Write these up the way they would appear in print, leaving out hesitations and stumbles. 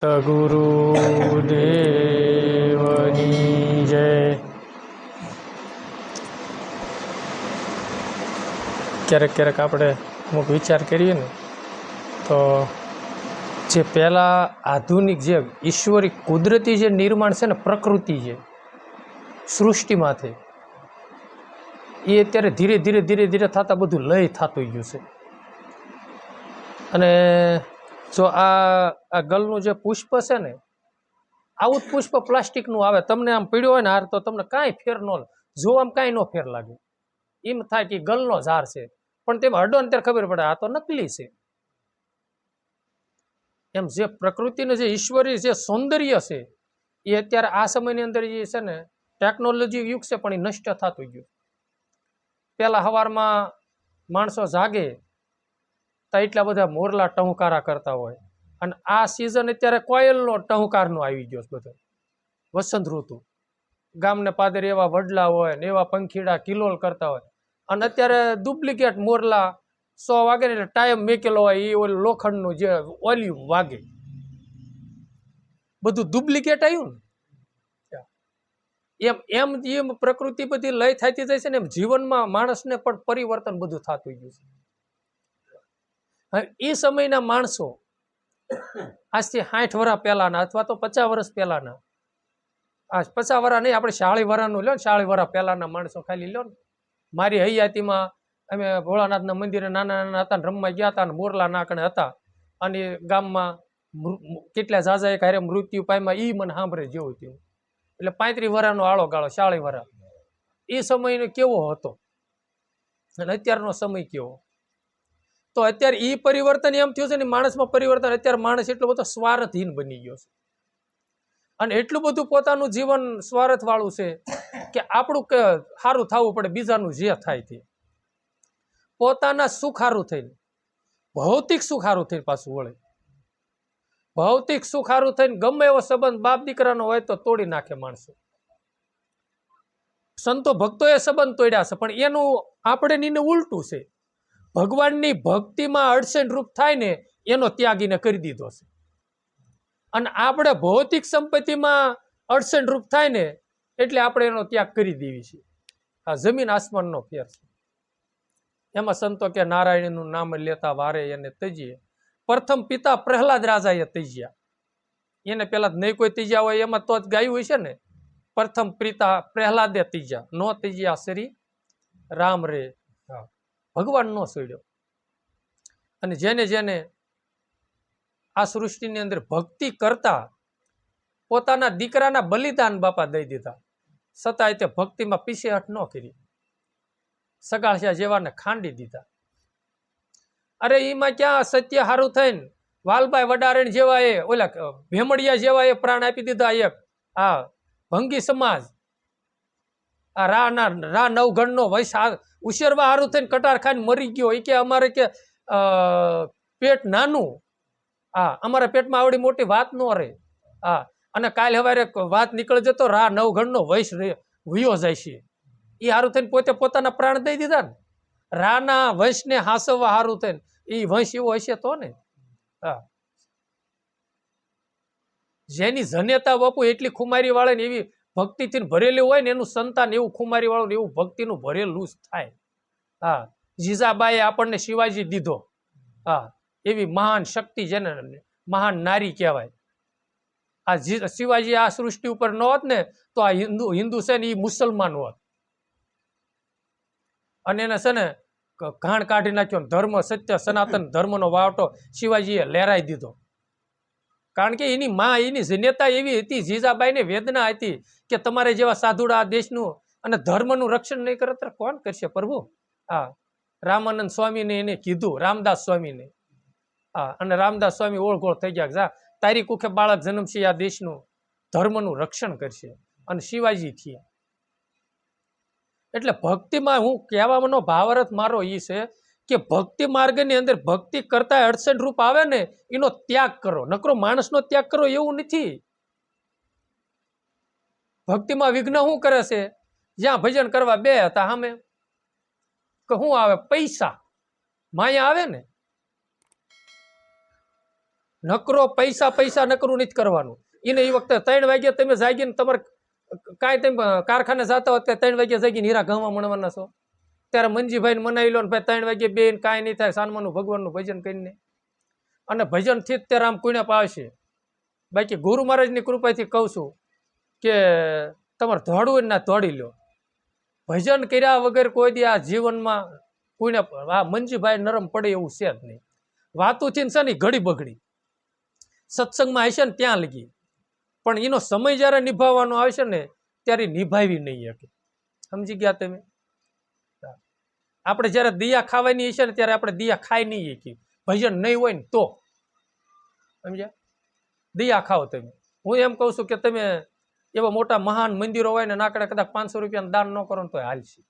સદગુરુદેવની જય. ક્યારેક ક્યારેક આપણે અમુક વિચાર કરીએ ને તો જે પહેલાં આધુનિક જે ઈશ્વરી કુદરતી જે નિર્માણ છે ને, પ્રકૃતિ છે સૃષ્ટિમાંથી, એ અત્યારે ધીરે ધીરે ધીરે ધીરે થતાં બધું લય થતું ગયું છે. અને જો આ ગલનું જે પુષ્પ છે ને, આવું જ પુષ્પ પ્લાસ્ટિકનું આવે, તમને આમ પીડ્યો હોય ને હાર તો તમને કાંઈ ફેર ન જો આમ કાંઈ ન ફેર લાગે. એમ થાય કે ગલનો ઝાર છે, પણ તેમાં હડો ને ત્યારે ખબર પડે આ તો નકલી છે. એમ જે પ્રકૃતિનું જે ઈશ્વરી જે સૌંદર્ય છે એ અત્યારે આ સમયની અંદર જે છે ને, ટેકનોલોજી યુગ છે પણ એ નષ્ટ થતું ગયું. પહેલા સવારમાં માણસો જાગે તો એટલા બધા મોરલા ટહુકારા કરતા હોય, અને આ સિઝન અત્યારે કોયલનો ટહુકારનો આવી ગયો બધો. વસંત ઋતુ, ગામને પાદરે એવા વડલા હોય ને એવા પંખીડા કિલોલ કરતા હોય, અને અત્યારે ડુપ્લિકેટ મોરલા 100 વાગે ને એટલે ટાઈમ મેકેલો હોય એ લોખંડનું જે ઓલ્યું વાગે, બધું ડુપ્લિકેટ આવ્યું ને. એમ એમ એમ પ્રકૃતિ બધી લય થતી જાય છે ને, એમ જીવનમાં માણસને પણ પરિવર્તન બધું થતું ગયું છે. એ સમયના માણસો આજથી 60 વર્ષ પહેલાના અથવા તો 50 વર્ષ પહેલાના, આ 50 વર્ષ નહીં, આપણે 40 વર્ષનું લો ને, 40 વર્ષ પહેલાના માણસો ખાલી લો ને. મારી હૈયાતીમાં અમે ભોળાનાથના મંદિરે નાના નાના હતા ને રમવા ગયા હતા, ને મોરલા નાકણે હતા, અને ગામમાં કેટલા ઝાઝા એક હારે મૃત્યુ પામ્યા, એ મને સાંભળે જેવું થયું. એટલે 35 વર્ષનો આળો ગાળો, 40 વર્ષ. એ સમય કેવો હતો અને અત્યારનો સમય કેવો. તો અત્યારે એ પરિવર્તન એમ થયું છે ને, માણસમાં પરિવર્તન. અત્યારે માણસ એટલો બધો સ્વાર્થહીન બની ગયો છે, અને એટલું બધું પોતાનું જીવન સ્વાર્થ વાળું છે કે આપણું સારું થવું પડે, બીજાનું જે થાય તે. પોતાના સુખ સારું થઈને ભૌતિક સુખ સારું થઈને પાછું વળે. ભૌતિક સુખ સારું થઈને ગમે એવો સંબંધ બાપ દીકરાનો હોય તો તોડી નાખે માણસો. સંતો ભક્તોએ સંબંધ તોડ્યા છે, પણ એનું આપણે એને ઉલટું છે. ભગવાનની ભક્તિમાં અડચણ રૂપ થાય ને એનો ત્યાગીને કરી દીધો છે, અને આપણે ભૌતિક સંપત્તિમાં અડચણ રૂપ થાય ને એટલે આપણે એનો ત્યાગ કરી દેવી છે. આ જમીન આસમાનનો ફેર છે. એમાં સંતો કે નારાયણનું નામ લેતા વારે એને તજીએ. પ્રથમ પિતા પ્રહલાદ રાજાએ તજ્યા, એને પેલા નહીં કોઈ તજ્યા હોય એમાં તો જ ગાયું હોય છે ને. પ્રથમ પિતા પ્રહલાદે તજ્યા, નો તજ્યા શ્રી રામ રે. ભગવાન નો છોડ્યો. અને જેને જેને આ સૃષ્ટિની અંદર ભક્તિ કરતા પોતાના દીકરાના બલિદાન બાપા દઈ દીધા, છતાંય તે ભક્તિમાં પીછેહટ ન કરી. સગાળિયા જેવાને ખાંડી દીધા. અરે એમાં ક્યાં સત્ય હારું થઈને વાલભાઈ વડારણ જેવા એ, ઓલા ભેમડિયા જેવા એ પ્રાણ આપી દીધા. એક આ ભંગી સમાજ, આ રા નવગણનો વૈશ ઉછેરવા હારું થઈને કટાર ખાઈને મરી ગયો. એ કે અમારે કે પેટ નાનું, અમારા પેટમાં આવડી મોટી વાત ન રહે. અને કાલે સવારે વાત નીકળી જતો રા નવગણનો વૈશ વયો જાય છે. એ હારું થઈને પોતે પોતાના પ્રાણ દઈ દીધા ને. રાના વંશને હાસવવા હારું થઈને. એ વંશ એવો હશે તો ને. જેની જનેતા બાપુ એટલી ખુમારી વાળે ને એવી ભક્તિથી ભરેલી હોય ને, એનું સંતાન એવું ખુમારી વાળું એવું ભક્તિનું ભરેલું જ થાય. જીજાબાઈએ આપણને શિવાજી દીધો. એવી મહાન શક્તિ, જેને મહાન નારી કહેવાય. આ શિવાજી આ સૃષ્ટિ ઉપર ન હોત ને તો આ હિન્દુ છે ને એ મુસલમાન હોત. અને એને છે ને ઘાણ કાઢી નાખ્યો. ધર્મ સત્ય સનાતન ધર્મનો વાવટો શિવાજીએ લહેરાઈ દીધો. કારણ કે એની માં, એની જનેતા એવી હતી. જીજાબાઈને વેદના હતી કે તમારે જેવા સાધુડા આ દેશનું અને ધર્મનું રક્ષણ નહીં કરે તો કોણ કરશે પ્રભુ. રામાનંદ સ્વામીને એને કીધું, રામદાસ સ્વામીને. અને રામદાસ સ્વામી ઓળઘોળ થઈ ગયા, જા તારી કુખે બાળક જન્મશે આ દેશનું ધર્મનું રક્ષણ કરશે. અને શિવાજી થયા. એટલે ભક્તિમાં હું કહેવાનો ભાવાર્થ મારો એ છે કે ભક્તિ માર્ગની અંદર ભક્તિ કરતા અડચણ રૂપ આવે ને એનો ત્યાગ કરો. નકરો માણસનો ત્યાગ કરો એવું નથી. ભક્તિમાં વિઘ્ન શું કરે છે? જ્યાં ભજન કરવા બે હતા સામે કે શું આવે? પૈસા, માયા આવે ને. નકરો પૈસા પૈસા નકરું નથી કરવાનું. એને એ વખતે 3 વાગે તમે જાગીને તમારે કાંઈ તમે કારખાને જતા હોત 3 વાગે જાગીને હીરા ઘઉંમાં મળવાના છો. ત્યારે મંજીભાઈને મનાવી લો ને ભાઈ 3 વાગે બેન કાંઈ નહીં થાય, સાનમાનું ભગવાનનું ભજન કરીને, અને ભજનથી જ ત્યારે આમ કુણ્યા પાવશે. બાકી ગુરુ મહારાજની કૃપાથી કહું છું કે તમારે દોડવું હોય ના દોડી લો. ભજન કર્યા વગર કોઈ દી આ જીવનમાં કોઈને આ મંજીભાઈ નરમ પડે એવું છે જ નહીં. વાતુથી છે ને ઘડી બગડી, સત્સંગમાં હશે ને ત્યાં લગી, પણ એનો સમય જ્યારે નિભાવવાનો આવશે ને ત્યારે નિભાવી નહીં શકે. સમજી ગયા તમે? આપણે જ્યારે દિયા ખાવાની હશે ને ત્યારે આપણે દિયા ખાઈ નહીં શકીએ, ભજન નહીં હોય ને તો. સમજ્યા? દિયા ખાઓ તમે. હું એમ કહું છું કે તમે એવા મોટા મહાન મંદિરો હોય ને નાકડે કદાચ 500 રૂપિયાનું દાન ન કરો ને તો હાલશે,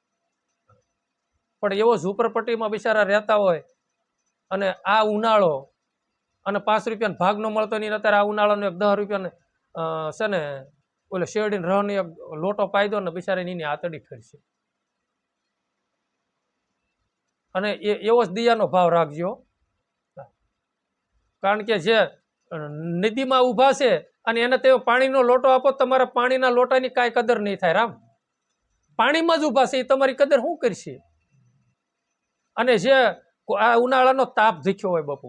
પણ એવો ઝૂંપડપટ્ટીમાં બિચારા રહેતા હોય અને આ ઉનાળો અને 5 રૂપિયાનો ભાગ ન મળતો નહીં, અત્યારે આ ઉનાળાનો 10 રૂપિયાને છે ને ઓલે શેરડીને રહને એક લોટો પાઈ દો ને બિચારાને એની આતડી ફરશે. અને એવો જ દિયાનો ભાવ રાખજો, કારણ કે જે નદીમાં ઊભા છે અને એને તે પાણીનો લોટો આપો, તમારા પાણીના લોટાની કાંઈ કદર નહીં થાય. રામ પાણીમાં જ ઊભા છે, એ તમારી કદર શું કરશે? અને જે આ ઉનાળાનો તાપ ધીખ્યો હોય બાપુ,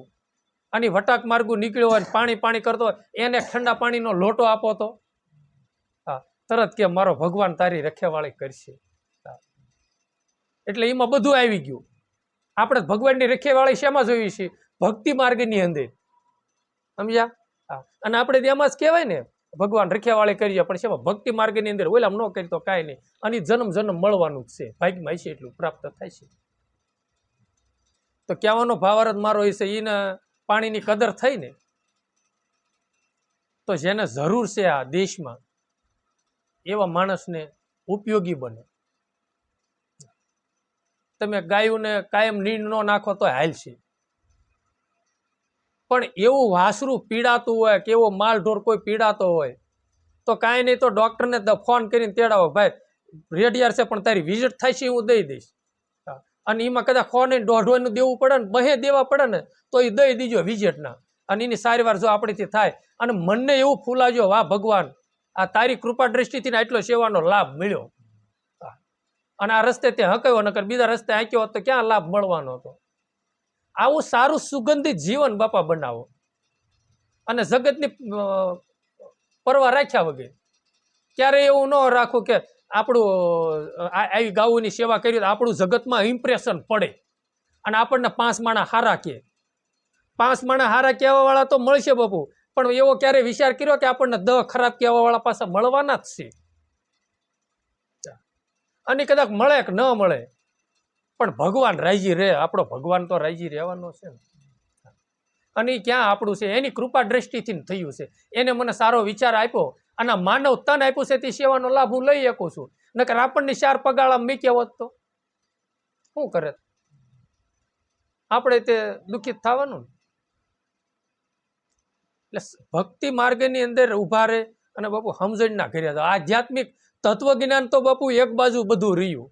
આની વટાક માર્ગું નીકળ્યો હોય, પાણી પાણી કરતો હોય, એને ઠંડા પાણીનો લોટો આપો તો હા તરત કે મારો ભગવાન તારી રખેવાળી કરશે. એટલે એમાં બધું આવી ગયું. આપણે ભગવાનની રખેવાળી શેમાં જોઈ છે? ભક્તિ માર્ગની અંદર. સમજ્યા? હા. અને આપણે એમાં જ કહેવાય ને ભગવાન રખેવાળી કરીએ, પણ શેમાં? ભક્તિ માર્ગની અંદર. ઓલામ ન કરી તો કાંઈ નહીં, અને જન્મ જન્મ મળવાનું જ છે, ભાગ્યમાં હશે એટલું પ્રાપ્ત થાય છે. તો કહેવાનો ભાવાર્થ મારો એ છે, એને પાણીની કદર થઈ ને તો જેને જરૂર છે આ દેશમાં એવા માણસને ઉપયોગી બને. તમે ગાયોને કાયમ નીણ ન નાખો તો હાલશે, પણ એવું વાસરું પીડાતું હોય કે એવો માલ ઢોર કોઈ પીડાતો હોય તો કાંઈ નહીં, તો ડૉક્ટરને ફોન કરીને તેડાવો, ભાઈ રેડિયાર છે પણ તારી વિઝિટ થાય છે હું દઈ દઈશ. અને એમાં કદાચ ખો નહીં 1.5 દેવું પડે ને, બહે દેવા પડે ને તો એ દઈ દીજો વિઝિટના, અને એની સારવાર જો આપણીથી થાય. અને મનને એવું ફૂલાજો, વાહ ભગવાન આ તારી કૃપા દ્રષ્ટિથી ને એટલો સેવાનો લાભ મળ્યો, અને આ રસ્તે તે હકયો, નકર બીજા રસ્તે આંક્યો હોત તો ક્યાં લાભ મળવાનો હતો. આવું સારું સુગંધિત જીવન બાપા બનાવો, અને જગતની પરવા રાખ્યા વગર. ક્યારે એવું ન રાખવું કે આપણું આવી ગાઉની સેવા કરી તો આપણું જગતમાં ઇમ્પ્રેશન પડે અને આપણને 5 માણા હારા કહે. 5 માણા હારા કહેવાવાળા તો મળશે બાપુ, પણ એવો ક્યારે વિચાર કર્યો કે આપણને 10 ખરાબ કહેવાવાળા પાછા મળવાના જ છે? અને કદાચ મળે કે ન મળે, પણ ભગવાન રાજી રહે, આપણો ભગવાન તો રાજી રહેવાનો છે ને. અને એ ક્યાં આપણું છે? એની કૃપા દ્રષ્ટિથી થયું છે. એને મને સારો વિચાર આપ્યો અને માનવ તન આપ્યું છે, તે સેવાનો લાભ હું લઈ શકું છું. નકર આપણને 4 પગાળા મૂક્યા હોત તો શું કરે? આપણે તે દુઃખિત થવાનું ને. એટલે ભક્તિ માર્ગની અંદર ઉભા રહે અને બાપુ સમજણના ઘરે આધ્યાત્મિક તત્વજ્ઞાન તો બાપુ એક બાજુ બધું રહ્યું.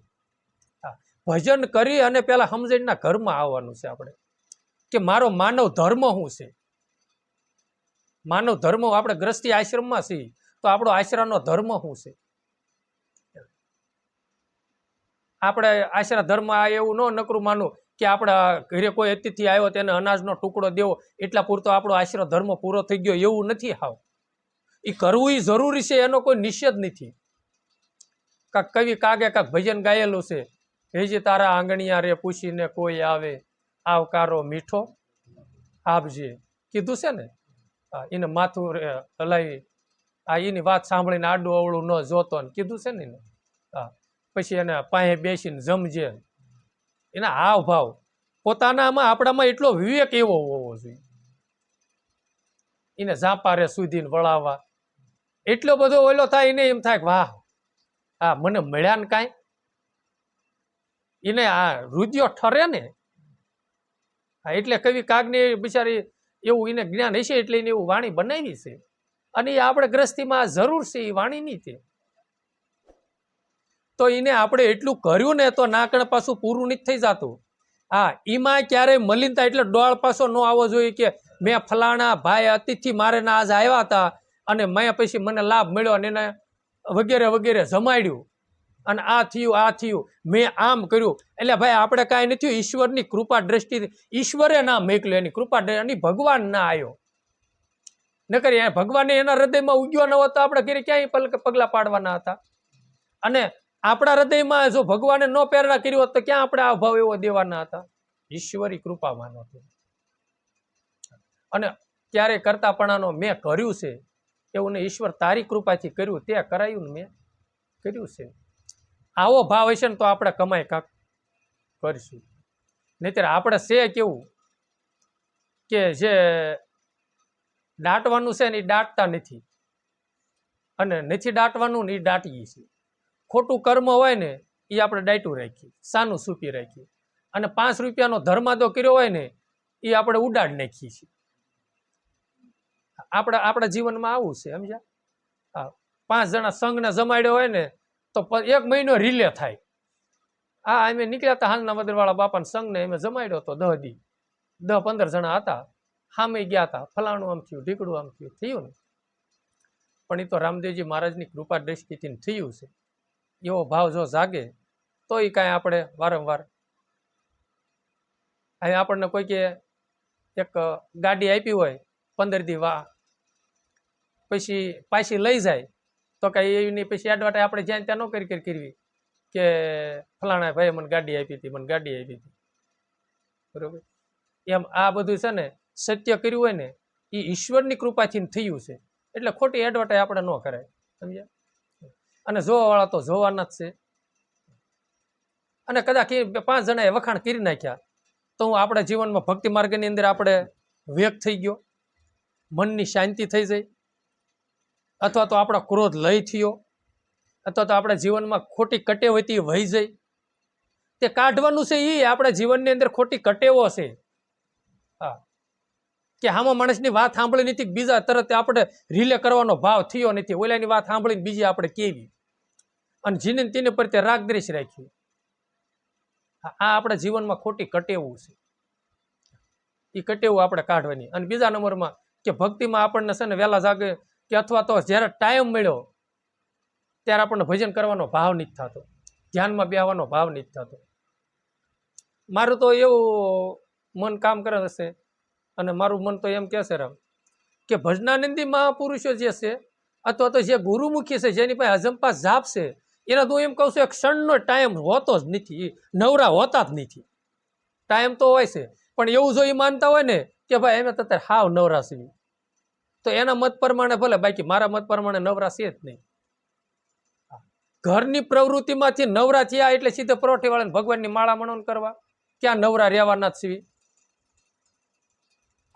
ભજન કરી અને પેલા સમજણના ઘરમાં આવવાનું છે આપણે, કે મારો માનવ ધર્મ શું છે. માનવ ધર્મ આપણે ગ્રસ્તી આશ્રમમાં છીએ તો આપણો આશરાનો ધર્મ શું છે? આપણે આશરા ધર્મ એવું ન નકરું માનવું કે આપણા ઘરે કોઈ અતિથિ આવ્યો તેને અનાજનો ટુકડો દેવો એટલા પૂરતો આપણો આશરો ધર્મ પૂરો થઈ ગયો, એવું નથી. હાવ એ કરવું એ જરૂરી છે, એનો કોઈ નિષેધ નથી. કાંક કવિ કાગે કાંક ભજન ગાયેલું છે, હેજી તારા આંગણિયા રે પૂછીને કોઈ આવે, આવકારો મીઠો આપજે. કીધું છે ને, એને માથું હલાવી એની વાત સાંભળીને આડું અવળું ન જોતો ને કીધું છે ને. પછી એને પાસે બેસીને જમજે. એના હાવ ભાવ પોતાનામાં આપણામાં એટલો વિવેક એવો હોવો જોઈએ. એને ઝાંપારે સુધીને વળાવવા એટલો બધો ઓલો થાય, એને એમ થાય કે વાહ હા મને મળ્યા ને કાંઈ. એને આ રુદિયો ઠરે ને. એટલે કવિ કાગની બિચારી એવું એને જ્ઞાન હશે એટલે એને એવું વાણી બનાવી છે, અને એ આપણે ગ્રસ્તીમાં જરૂર છે એ વાણીની. તે તો એને આપણે એટલું કર્યું ને તો નાકણ પાછું પૂરું નથી થઈ જતું. હા, એમાં ક્યારેય મલિનતા એટલે ડોળ પાછો ન આવવો જોઈએ કે મેં ફલાણા ભાઈ અતિથિ મારે ના આજ આવ્યા હતા અને મેં પછી મને લાભ મળ્યો અને એને વગેરે વગેરે જમાડ્યું અને આ થયું મેં આમ કર્યું એટલે ભાઈ આપણે કાંઈ નથી થયું. ઈશ્વરની કૃપા દ્રષ્ટિ ઈશ્વરે ના મોકલ્યો, એની કૃપા દ્રષ્ટિ ભગવાન ના આવ્યો નકર ભગવાને એના હૃદયમાં ઉગ્યો ન હોત તો આપણે ઘરે ક્યાંય પગલા પાડવાના હતા. અને આપણા હૃદયમાં જો ભગવાને ન પ્રેરણા કરી હોત તો ક્યાં આપણે આ ભાવ એવો દેવાના હતા. ઈશ્વરી કૃપામાં હતો. અને ક્યારે કરતાપણાનો મેં કર્યું છે એવું ને ઈશ્વર તારી કૃપાથી કર્યું, તે કરાયું ને મેં કર્યું છે. આવો ભાવ હશે ને તો આપણે કમાઈ કાંક કરીશું. નહીતર આપણે છે કેવું કે જે દાટવાનું છે ને એ દાટતા નથી અને નથી દાટવાનું ને એ દાટીએ છીએ. ખોટું કર્મ હોય ને એ આપણે દાટ્યું રાખીએ, સાનું સૂપી રાખીએ. અને 5 રૂપિયાનો ધર્માદો કર્યો હોય ને એ આપણે ઉડાડી નાખીએ છીએ. આપણા જીવનમાં આવું છે, સમજ્યા? હા, 5 જણા સંઘને જમાડ્યો હોય ને તો 1 મહિનો રિલે થાય. હા, અમે નીકળ્યા હતા હાલના મદરવાળા બાપાના સંઘને અમે જમાડ્યો હતો 10 દી, 10-15 જણા હતા. સામે ગયા હતા, ફલાણું આમ થયું, ઢીકડું આમ થયું ને. પણ એ તો રામદેવજી મહારાજની કૃપા દ્રષ્ટિથી થયું છે. એવો ભાવ જો જાગે તો એ કાંઈ આપણે વારંવાર અહીં આપણને કોઈ કે એક ગાડી આપી હોય 15 દી પછી પાછી લઈ જાય તો કાંઈ એની પછી એડવાટા આપણે જ્યાં ત્યાં ન કરવી કે ફલાણા ભાઈ મને ગાડી આપી હતી. બરોબર? એમ આ બધું છે ને સત્ય કર્યું હોય ને એ ઈશ્વરની કૃપાથી થયું છે. એટલે ખોટી એડવર્ટાઈઝ આપણે ન કરાય, સમજ્યા? અને જોવાવાળા તો જોવાના જ છે. અને કદાચ 5 જણાએ વખાણ કરી નાખ્યા તો હું આપણા જીવનમાં ભક્તિ માર્ગની અંદર આપણે વેગ થઈ ગયો, મનની શાંતિ થઈ જાય, અથવા તો આપણો ક્રોધ લય થયો, અથવા તો આપણા જીવનમાં ખોટી કટેવતી વહી જાય. તે કાઢવાનું છે એ આપણા જીવનની અંદર ખોટી કટેવો છે. હા, કે આમાં માણસની વાત સાંભળી નથી, બીજા તરત આપણે રિલે કરવાનો ભાવ થયો નથી, ઓલાની વાત સાંભળીને બીજી આપણે કેવી અને જીને તેને પ્રત્યે રાગદ્વેષ રાખ્યું. આ આપણા જીવનમાં ખોટી કટેવું છે. એ કટેવું આપણે કાઢવાની. અને બીજા નંબરમાં કે ભક્તિમાં આપણને છે ને વહેલા જાગે કે અથવા તો જ્યારે ટાઈમ મળ્યો ત્યારે આપણને ભજન કરવાનો ભાવ નથી થતો, ધ્યાનમાં બેહવાનો ભાવ નથી થતો. મારું તો એવું મન કામ કરે હશે અને મારું મન તો એમ કહેશે રામ કે ભજનાનંદી મહાપુરુષો જે છે અથવા તો જે ગુરુમુખી છે, જેની પાસે અજંપા જાપ છે, એના તો એમ કહું છું એક ક્ષણનો ટાઈમ હોતો જ નથી, નવરા હોતા જ નથી. ટાઈમ તો હોય છે પણ એવું જો એ માનતા હોય ને કે ભાઈ એમ અત્યારે હાવ નવરા છે તો એના મત પ્રમાણે ભલે, બાકી મારા મત પ્રમાણે નવરા છે જ નહીં. ઘરની પ્રવૃત્તિમાંથી નવરા થયા એટલે સીધે પરોઠી વાળાને ભગવાનની માળા મણન કરવા, ક્યાં નવરા રહેવાના જ સીવી.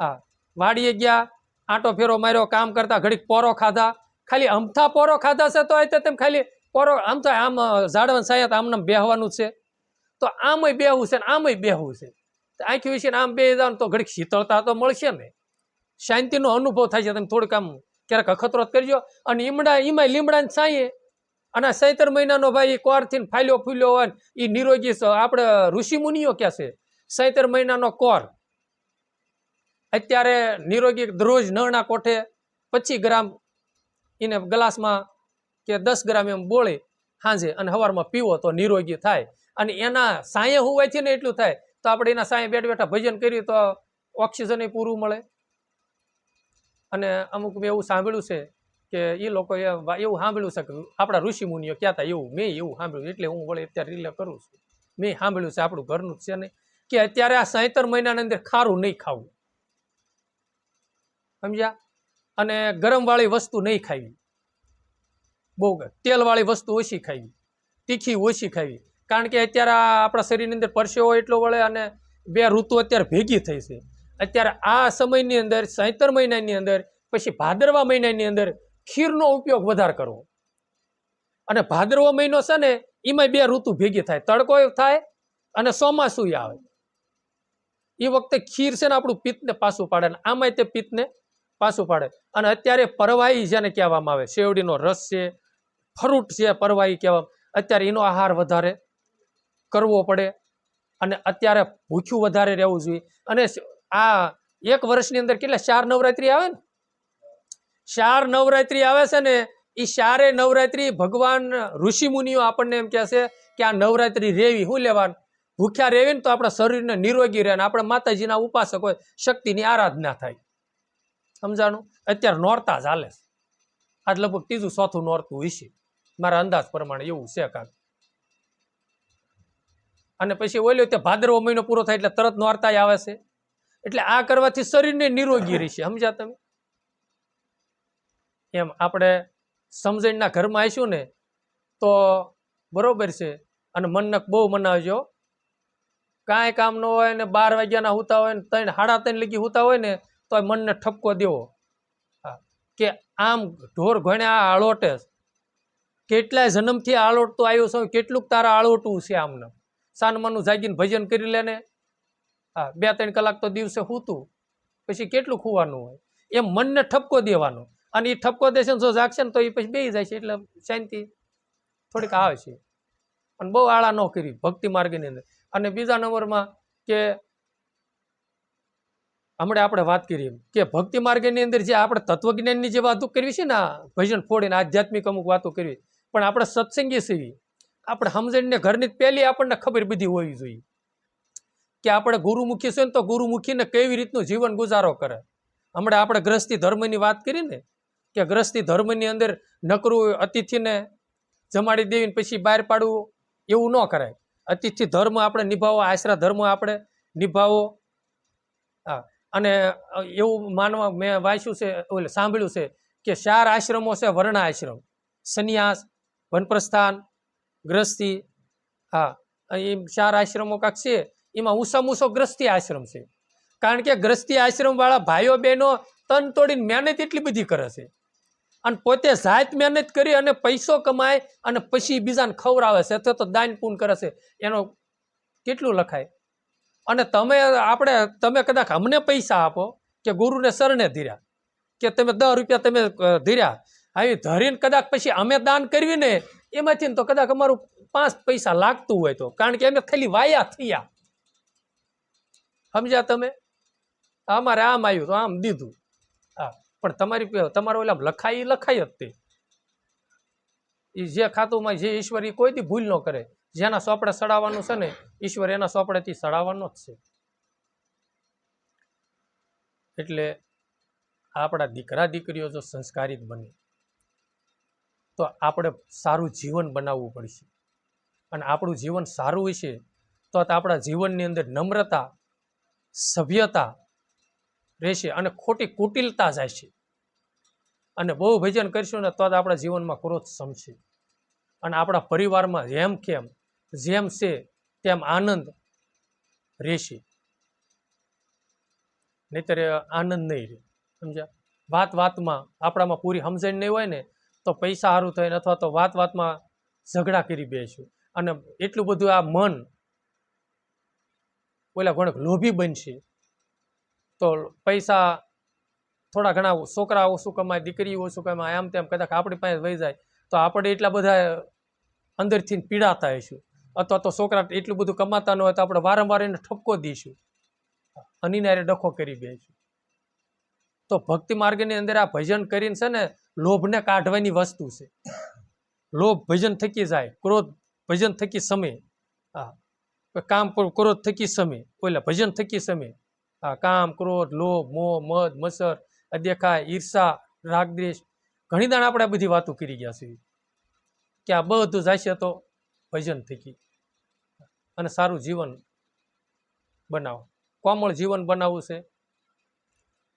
હા, વાડીએ ગયા, આંટો ફેરો માર્યો, કામ કરતા ઘડીક પોરો ખાધા, ખાલી અમથા પોરો ખાધા છે તો તેમ ખાલી પોરો આમ તો આમ ઝાડવાનું સાયા આમને બેહવાનું છે તો આમય બેહવું છે ને આમય બેહવું છે. આંખી વિશે આમ બે જાવ તો ઘડીક શીતળતા તો મળશે ને, શાંતિનો અનુભવ થાય છે. તમે થોડીક આમ ક્યારેક અખતરો કરજો. અને એમાંય લીમડાની છાંયે અને 17 મહિનાનો ભાઈ કોરથી ફાલ્યો ફૂલ્યો હોય એ નિરોગી. આપણે ઋષિમુનિઓ ક્યાં છે 17 મહિનાનો કોર અત્યારે નિરોગી દરરોજ નળના કોઠે 25 ગ્રામ એને ગ્લાસમાં કે 10 ગ્રામ એમ બોળી સાંજે અને સવારમાં પીવો તો નિરોગી થાય. અને એના સાંયે હોવાથી ને એટલું થાય તો આપણે એના સાંયે બેઠા ભજન કરીએ તો ઓક્સિજન પૂરું મળે. અને અમુક મેં એવું સાંભળ્યું છે કે એ લોકો એવું સાંભળ્યું છે કે આપણા ઋષિમુનિઓ કહેતા, એવું મેં એવું સાંભળ્યું એટલે હું વળે અત્યારે રિલે કરું છું. મેં સાંભળ્યું છે, આપણું ઘરનું જ છે નહીં, કે અત્યારે આ 17 મહિનાની અંદર ખારું નહીં ખાવું, સમજ્યા? અને ગરમવાળી વસ્તુ નહીં ખાવી, બહુ તેલવાળી વસ્તુ ઓછી ખાવી, તીખી ઓછી ખાવી. કારણ કે અત્યારે આપણા શરીરની અંદર પરસેવો એટલો વળે અને 2 ઋતુ અત્યારે ભેગી થઈ છે. અત્યારે આ સમયની અંદર 17 મહિનાની અંદર પછી ભાદરવા મહિનાની અંદર ખીરનો ઉપયોગ વધારે કરવો. અને ભાદરવા મહિનો છે ને એમાં 2 ઋતુ ભેગી થાય, તડકો થાય અને ચોમાસું આવે. એ વખતે ખીર છે ને આપણું પિત્તને પાછું પાડે ને આમાંય તે પિત્તને પાછું પાડે. અને અત્યારે પરવાઈ જેને કહેવામાં આવે, શેવડીનો રસ છે, ફ્રૂટ છે, પરવાઈ કહેવામાં, અત્યારે એનો આહાર વધારે કરવો પડે. અને અત્યારે ભૂખ્યું વધારે રહેવું જોઈએ. અને આ એક વર્ષની અંદર કેટલા 4 નવરાત્રી આવે ને, 4 નવરાત્રી આવે છે ને, એ 4 નવરાત્રી ભગવાન ઋષિ મુનિઓ આપણને એમ કહે છે કે આ નવરાત્રી રેવી. શું લેવાનું? ભૂખ્યા રેવી ને તો આપણા શરીરને નિરોગી રહે, આપણે માતાજીના ઉપાસક હોય, શક્તિની આરાધના થાય. સમજાણું? અત્યારે નોરતા ચાલે છે, આજ લગભગ 3ું 4થું નોરતું હશે મારા અંદાજ પ્રમાણે, એવું છે કાંક. અને પછી ઓલ્યો તે ભાદરવો મહિનો પૂરો થાય એટલે તરત નોરતા આવે છે. એટલે આ કરવાથી શરીરને નિરોગી રહેશે. સમજ્યા તમે? એમ આપણે સમજણના ઘરમાં આવીશું ને તો બરોબર છે. અને મનને બહુ મનાવજો. કાંઈ કામ ન હોય ને 12 વાગ્યાના હુતા હોય ને 3 સાડા 3 લગી હુતા હોય ને તો મનને ઠપકો દેવો કે આમ ઢોર ઘણ્યા આળોટે, કેટલાય જન્મથી આળોટતો આવ્યો છે, કેટલુંક તારા આળોટવું છે. આમને સાનમાનું જાગીને ભજન કરી લે ને. 2-3 કલાક તો દિવસે સૂતું, પછી કેટલું ખુવાનું હોય. એમ મનને ઠપકો દેવાનો. અને એ ઠપકો દેશે ને જો જાગશે ને તો એ પછી બેસી જાય છે, એટલે શાંતિ થોડીક આવે છે. અને બહુ આળા ન કરી ભક્તિ માર્ગની અંદર. અને બીજા નંબરમાં કે હમણાં આપણે વાત કરીએ કે ભક્તિ માર્ગની અંદર જે આપણે તત્વજ્ઞાનની જે વાતો કરવી છે ને, ભજન ફોડીને આધ્યાત્મિક અમુક વાતો કરવી, પણ આપણે સત્સંગી છીએ, આપણે સમજણને ઘરની પહેલી આપણને ખબર બધી હોવી જોઈએ કે આપણે ગુરુમુખી છે ને તો ગુરુમુખીને કેવી રીતનું જીવન ગુજારો કરે. હમણાં આપણે ગ્રસ્તી ધર્મની વાત કરી ને કે ગ્રસ્તી ધર્મની અંદર નકરું અતિથિને જમાડી દેવીને પછી બહાર પાડવું, એવું ન કરાય. અતિથિ ધર્મ આપણે નિભાવો, આશરા ધર્મ આપણે નિભાવો. અને એવું માનવા મેં વાંચ્યું છે, સાંભળ્યું છે કે 4 આશ્રમો છે: વર્ણ આશ્રમ, સંન્યાસ, વનપ્રસ્થાન, ગ્રસ્તી. એ 4 આશ્રમો કાંક છે. એમાં ઊંસામાં ઊંસો ગ્રસ્તી આશ્રમ છે. કારણ કે ગ્રસ્તી આશ્રમ વાળા ભાઈઓ બહેનો તન તોડીને મહેનત એટલી બધી કરે છે, અને પોતે જાત મહેનત કરી અને પૈસો કમાય અને પછી બીજાને ખવડાવે છે, અથવા તો દાન પૂન કરે છે. એનો કેટલું લખાય. અને તમે કદાચ અમને પૈસા આપો કે ગુરુને શરણે ધીર્યા, કે તમે 10 રૂપિયા તમે ધીર્યા, આવી ધરીને કદાચ પછી અમે દાન કરવી ને એમાંથી તો કદાચ અમારું 5 પૈસા લાગતું હોય તો, કારણ કે અમે ખાલી વાયા થયા. સમજ્યા તમે? અમારે આમ આવ્યું તો આમ દીધું. પણ તમારો ઓલા લખાય જ તે. એ જે ખાતુંમાં જે ઈશ્વર એ કોઈ દી ભૂલ ન કરે. જેના સોપડે સડાવવાનું છે ને ઈશ્વર એના સોપડેથી સડાવવાનો જ છે. એટલે આપણા દીકરા દીકરીઓ જો સંસ્કારિત બને તો આપણે સારું જીવન બનાવવું પડશે. અને આપણું જીવન સારું હશે તો આપણા જીવનની અંદર નમ્રતા, સભ્યતા રહેશે અને ખોટી કુટિલતા જાય છે. અને બહુ ભજન કરશું ને તો જ આપણા જીવનમાં ક્રોધ સમશે. અને આપણા પરિવારમાં જેમ છે તેમ આનંદ રહેશે, નહીતર આનંદ નહીં રહે. સમજ્યા? વાતમાં આપણામાં પૂરી સમજણ નહીં હોય ને તો પૈસા સારું થાય, અથવા તો વાતમાં ઝઘડા કરી બેસું. અને એટલું બધું આ મન ઓલા ઘણક લોભી બનશે તો પૈસા થોડા ઘણા છોકરા ઓછું કમાય, દીકરી ઓછું કમાય, આમ તેમ કદાચ આપણી પાસે વહી જાય તો આપણે એટલા બધા અંદરથી પીડાતા હશું. અથવા તો છોકરા એટલું બધું કમાતા ન હોય તો આપણે વારંવાર એને ઠપકો દઈશું, અનિનારે ડખો કરી બેસું. તો ભક્તિ માર્ગની અંદર આ ભજન કરીને છે ને લોભને કાઢવાની વસ્તુ છે. લોભ ભજન થકી જાય, ક્રોધ ભજન થકી સમય, કામ ક્રોધ થકી સમય, ઓલા ભજન થકી સમય. કામ, ક્રોધ, લોભ, મોહ, મદ, મત્સર, અદેખાય, ઈર્ષા, રાગદ્વેષ, ઘણી દાણ આપણે આ બધી વાતો કરી ગયા છીએ કે આ બધું જશે તો ભજન થકી. અને સારું જીવન બનાવો, કોમળ જીવન બનાવવું છે.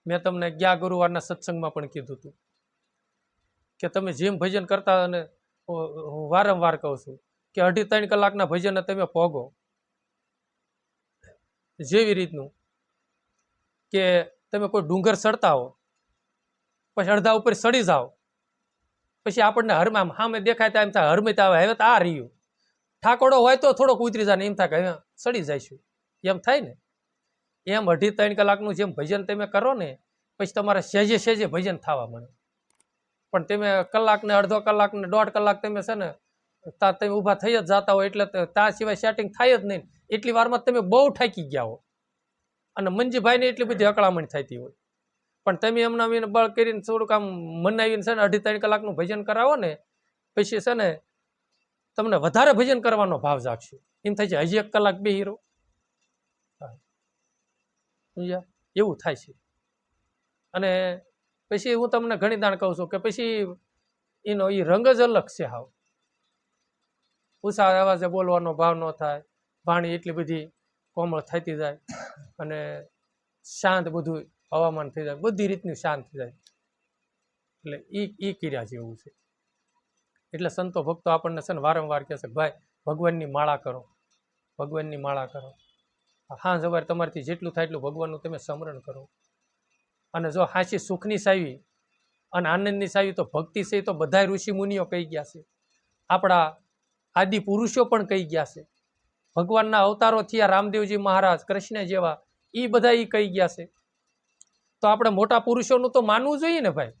મેં તમને ગયા ગુરુવારના સત્સંગમાં પણ કીધું હતું કે તમે જેમ ભજન કરતા, અને હું વારંવાર કહું છું કે 2.5-3 કલાકના ભજનને તમે પોગો. જેવી રીતનું કે તમે કોઈ ડુંગર ચડતા હો, પછી અડધા ઉપર ચડી જાઓ, પછી આપણને હરમાં સામે દેખાય તો એમ થાય હરમિત આવે, હવે તો આ રહ્યું. ઠાકોડો હોય તો થોડોક ઉતરી જાય ને એમ થાય કે હવે ચડી જઈશું, એમ થાય ને. એમ 2.5-3 કલાકનું જેમ ભજન તમે કરો ને પછી તમારે સહેજે ભજન થવા મળે. પણ તમે કલાકને, અડધો કલાકને, 1.5 કલાક તમે છે ને ત્યાં તમે ઊભા થઈ જ જતા હોય એટલે ત્યાં સિવાય સેટિંગ થાય જ નહીં. એટલી વારમાં તમે બહુ થાકી ગયા હો અને મંજીભાઈને એટલી બધી અકળામણ થતી હોય, પણ તમે એમના આવીને બળ કરીને થોડુંક આમ મનાવીને છે ને 2.5-3 કલાકનું ભજન કરાવો ને પછી છે ને તમને વધારે ભજન કરવાનો ભાવ જાગશે. એમ થાય છે હજી 1 કલાક બે હીરો એવું થાય છે. અને પછી હું તમને ઘણી દાણ કહું છું કે પછી એનો એ રંગ જ અલગ છે. હાવ ઊંચા અવાજે બોલવાનો ભાવ ન થાય, વાણી એટલી બધી કોમળ થતી જાય અને શાંત બધું હવામાન થઈ જાય, બધી રીતની શાંત થઈ જાય. એટલે એ ક્રિયા જેવું છે. એટલે સંતો ભક્તો આપણને છે ને વારંવાર કહે છે ભાઈ ભગવાનની માળા કરો, ભગવાનની માળા કરો. હા સવારે તમારાથી જેટલું થાય એટલું ભગવાનનું તમે સ્મરણ કરો. અને જો હાચી સુખની સાવી અને આનંદની સાવી તો ભક્તિ છે, તો બધા ઋષિ મુનિઓ કહી ગયા છે, આપણા આદિ પુરુષો પણ કહી ગયા છે, ભગવાનના અવતારો થયા રામદેવજી મહારાજ, કૃષ્ણ જેવા, એ બધા એ કહી ગયા છે. તો આપણે મોટા પુરુષોનું તો માનવું જોઈએ ને ભાઈ.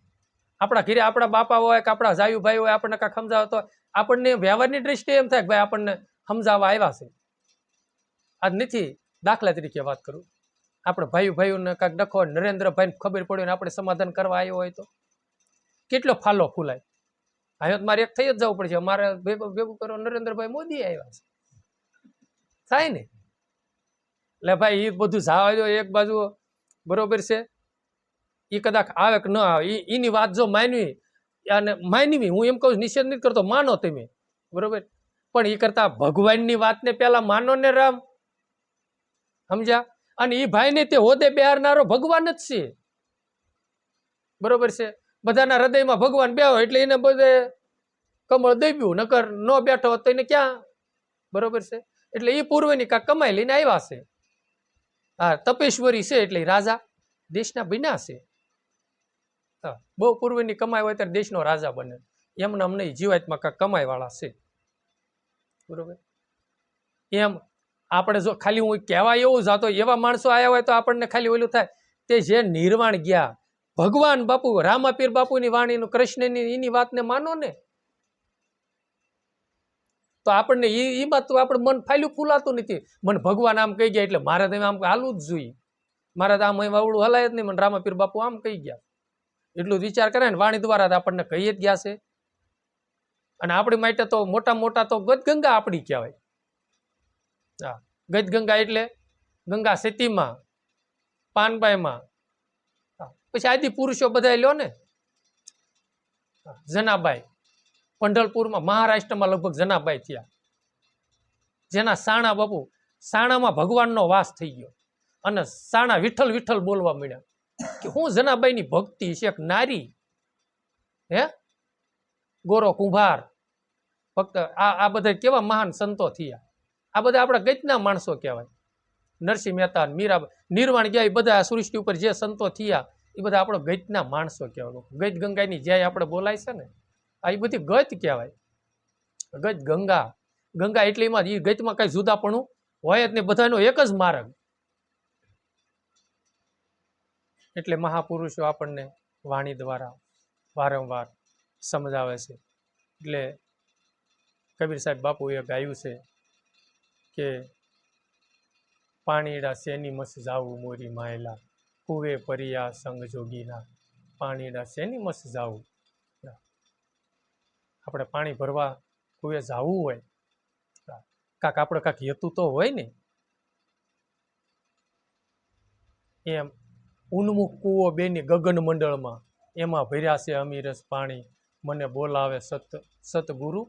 આપણા ઘરે આપણા બાપા હોય કે આપણા જાયુભાઈ હોય, આપણને કાંઈક સમજાવે તો આપણને વ્યવહારની દ્રષ્ટિએ એમ થાય કે ભાઈ આપણને સમજાવવા આવ્યા છે. આજ નથી, દાખલા તરીકે વાત કરું, આપણે ભાઈઓને કાંઈક ડખો નરેન્દ્રભાઈને ખબર પડ્યો ને આપણે સમાધાન કરવા આવ્યો હોય તો કેટલો ફાલો ફૂલાય. હવે મારે એક થઈ જ જવું પડશે, મારે ભેગું કરો નરેન્દ્રભાઈ મોદી આવ્યા છે, થાય ને. એટલે ભાઈ એ બધું જવા દો એક બાજુ, બરોબર છે. એ કદાચ આવે કે ન આવે એની વાત જો માનવી અને માનવી, હું એમ કહું નિષેધ નથી કરતો, માનો તમે, બરોબર, પણ એ કરતા ભગવાનની વાતને પેલા માનો ને રામ, સમજ્યા. અને એ ભાઈને તે હોદે બેહારનારો ભગવાન જ છે, બરોબર છે. બધાના હૃદયમાં ભગવાન બેહો એટલે એને બધે કમળ દબ્યું, નકર ન બેઠો તો એને ક્યાં, બરોબર છે. એટલે એ પૂર્વની કાંક કમાઈ લઈને આવ્યા છે. હા, તપેશ્વરી છે એટલે રાજા દેશના બન્યા છે. હા, બહુ પૂર્વની કમાઈ હોય ત્યારે દેશનો રાજા બને, એમને અમને જીવાતમાં કાંક કમાઈ વાળા છે, બરોબર. એમ આપણે જો ખાલી હું કહેવા એવું જાતો એવા માણસો આવ્યા હોય તો આપણને ખાલી ઓલું થાય, તે જે નિર્વાણ ગયા ભગવાન બાપુ રામાપીર બાપુની વાણીનું, કૃષ્ણની એની વાતને માનો ને, તો આપણને એ વાત તો આપણે મન ફાયલું ફૂલાતું નથી. મને ભગવાન આમ કહી ગયા એટલે મારે તમે આમ હાલવું જ જોઈએ, મારે તો આમ વાવડું હલાય જ નહીં, મને રામાપીર બાપુ આમ કહી ગયા, એટલું વિચાર કરે ને વાણી દ્વારા આપણને કહી જ ગયા છે. અને આપણી માટે તો મોટા મોટા તો ગદગંગા આપણી કહેવાય. હા, ગદગંગા એટલે ગંગા સતીમાં, પાનબાઈમાં, પછી આદિ પુરુષો બધા લ્યો ને, જનાબાઈ પંઢરપુરમાં મહારાષ્ટ્રમાં લગભગ જનાબાઈ થયા, જેના સાણા બાપુ, સાણામાં ભગવાનનો વાસ થઈ ગયો અને સાણા વિઠ્ઠલ વિઠ્ઠલ બોલવા મળ્યા કે હું જનાબાઈની ભક્તિ છે. એક નારી, હે ગોરો કુંભાર, ફક્ત આ બધા કેવા મહાન સંતો થયા. આ બધા આપણા ગજના માણસો કહેવાય. નરસિંહ મહેતા, મીરાબાઈ, નિર્વાણ ગયા, એ બધા સૃષ્ટિ ઉપર જે સંતો થયા એ બધા આપણો ગજના માણસો કહેવાય. ગજ ગંગાની જ્યાં આપણે બોલાય છે ને, આ એ બધી ગજ કહેવાય. ગજ ગંગા, ગંગા એટલે એમાં એ ગજમાં કઈ જુદાપણું હોય જ નહીં, બધાનો એક જ માર્ગ. એટલે મહાપુરુષો આપણને વાણી દ્વારા વારંવાર સમજાવે છે. એટલે કબીર સાહેબ બાપુએ ગાયું છે કે પાણીડા શેની મસ જાવું મોરી માયલા, કુવે પરિયા સંગ જોગીના, પાણીડા શેની મસ જાવું. આપણે પાણી ભરવા કુવે જાવું હોય, કાંક આપણે કાંક હેતુ તો હોય ને. એમ ઉન્મુખ કૂવો બેની ગગન મંડળમાં, એમાં ભર્યા છે અમીરસ પાણી, મને બોલાવે સતગુરુ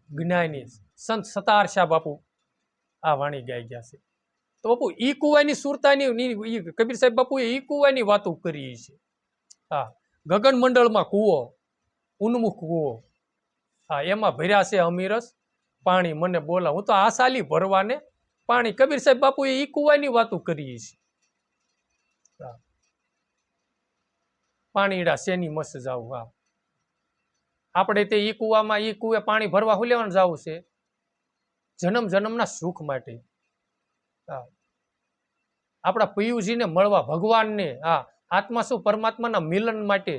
જ્ઞાની. સંત સતાર શાહ બાપુ આ વાણી ગાઈ ગયા છે. તો બાપુ ઈ કુવાની સુરતાની કબીર સાહેબ બાપુએ ઈ કુવાની વાતો કરી છે. હા, ગગન મંડળમાં કૂવો, ઉન્મુખ કૂવો, હા, એમાં ભર્યા છે અમીરસ પાણી, મને બોલા, હું તો આ સાલી ભરવાને પાણી. કબીર સાહેબ બાપુએ ઈ કુવાની વાતો કરી છે. પાણીડા શેની મસ જાવું. હા, આપણે તે ઈ કુવામાં ઈ કુવે પાણી ભરવા હું લેવાનું જવું છે? જન્મ જન્મના સુખ માટે. હા, આપણા પિયુજીને મળવા, ભગવાનને, હા, આત્મા શું પરમાત્માના મિલન માટે.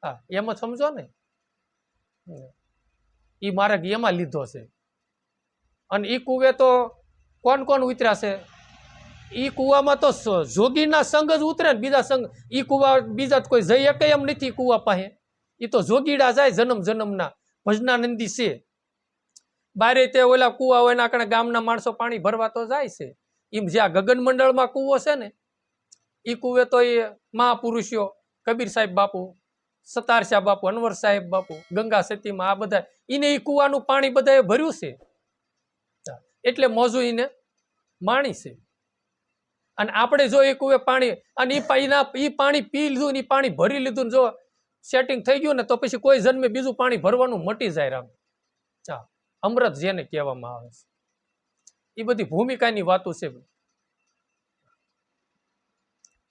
હા, એમ જ સમજો ને. એ માર્ગ એમાં લીધો છે. અને એ કુવે તો કોણ કોણ ઉતર્યા છે? એ કુવામાં તો જોગીના સંગ જ ઉતરે ને, બીજા સંગ એ કુવા બીજા કોઈ જઈ શકે એમ નથી કુવા પાસે. એ તો જોગીડા જાય જન્મ જન્મના ભજનાનંદી છે. બારે તે ઓલા કુવા હોય એના કારણે ગામના માણસો પાણી ભરવા તો જાય છે. એમ જ્યાં ગગન મંડળમાં કુવો છે ને, એ કુવે તો એ મહાપુરુષો કબીર સાહેબ બાપુ, સતારશા બાપુ, અનવર સાહેબ બાપુ, ગંગા સતીમાં આ બધા એને એ કુવાનું પાણી બધાએ ભર્યું છે. એટલે મોજું એને માણી છે. અને આપણે જો એ કુવે પાણી અને એ પાણી પી લીધું ને, એ પાણી ભરી લીધું, જો સેટિંગ થઈ ગયું ને તો પછી કોઈ જન્મે બીજું પાણી ભરવાનું મટી જાય. રામ અમૃત જેને કહેવામાં આવે છે. એ બધી ભૂમિકાની વાતો છે.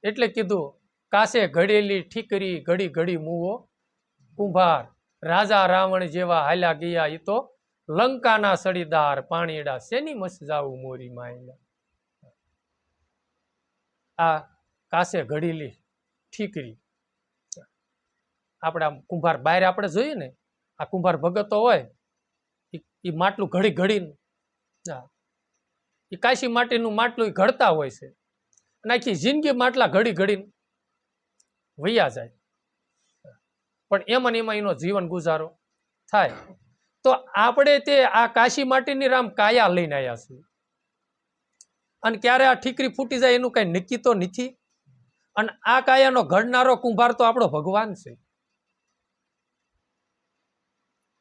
એટલે કીધું કાસે ઘડેલી ઠીકરી ઘડી ઘડી મુવો કુંભાર, રાજા રાવણ જેવા હાલ્યા ગયા એ તો લંકાના સડીદાર, પાણીડા શેની મસ જાવું મોરી માયલા. આ કાસે ઘડેલી ઠીકરી આપણે આમ કુંભાર બહાર આપણે જોઈએ ને, આ કુંભાર ભગતો હોય એ માટલું ઘડી ઘડીને, એ કાશી માટીનું માટલું ઘડતા હોય છે. અને આખી જિંદગી માટલા ઘડી ઘડીને વૈયા જાય, પણ એમાં ને એમાં એનો જીવન ગુજારો થાય. તો આપણે તે આ કાશી માટીની રામ કાયા લઈને આવ્યા છીએ. અને ક્યારે આ ઠીકરી ફૂટી જાય એનું કઈ નક્કી તો નથી. અને આ કાયાનો ઘડનારો કુંભાર તો આપણો ભગવાન છે.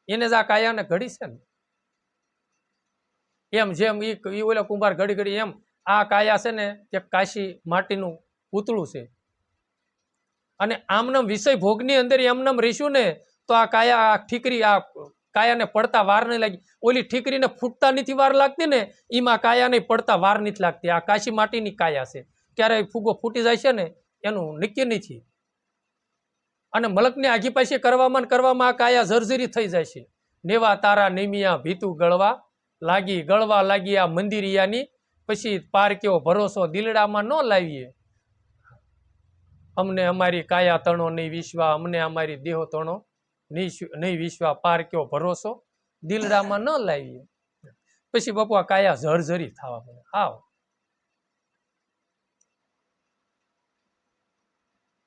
એને જ આ કાયાને ઘડી છે ને. એમ જેમ એ ઓલા કુંભાર ઘડી ઘડી, એમ આ કાયા છે ને કે કાશી માટીનું પૂતળું છે. અને આમનામ વિષય ભોગની અંદર એમનામ રહીશું ને તો આ કાયા, આ ઠીકરી, આ કાયાને પડતા વાર નહીં લાગી. ઓલી ઠીકરીને ફૂટતા નથી વાર લાગતી ને, એમાં કાયાને પડતા વાર નથી લાગતી. આ કાશી માટીની કાયા છે. ક્યારે ફૂગો ફૂટી જાય છે ને એનું નક્કી નથી. અને મલકને આગી પાછી કરવામાં આ કાયા જર્જરી થઈ જાય છે. નેવા તારા નેમિયા ભીતું ગળવા લાગી આ મંદિરિયાની, પછી પાર કેવો ભરોસો દિલડામાં ન લાવીએ. અમને અમારી કાયા તણો નહીં વિશ્વા, અમને અમારી દેહો તણો નહીં વિશ્વા, પાર કેવો ભરોસો દિલડામાં ન લાવીએ. પછી બાપુ આ કાયા જર્જરી થવા મળે. હાવ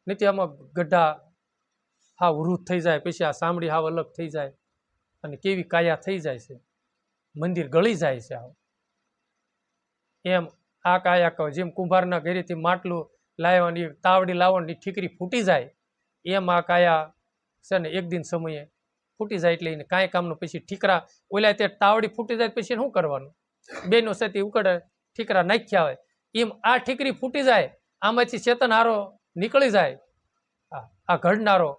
નથી આમાં ગઢા હાવ વૃદ્ધ થઈ જાય, પછી આ સાંભળી હાવ અલગ થઈ જાય, અને કેવી કાયા થઈ જાય છે, મંદિર ગળી જાય છે. હાવ એમ આ કાયા કહો, જેમ કુંભારના ઘરેથી માટલું લાવવાની તાવડી લાવવાની ઠીકરી ફૂટી જાય, એમ આ કાયા છે ને એક દિન સમયે ફૂટી જાય. એટલે એને કાંઈ કામનું. પછી ઠીકરા ઓલા તે તાવડી ફૂટી જાય પછી શું કરવાનું? બેનો સેતી ઉકળે ઠીકરા નાખ્યા હોય એમ આ ઠીકરી ફૂટી જાય, આમાંથી ચેતન હારો નીકળી જાય. આ ઘડનારો,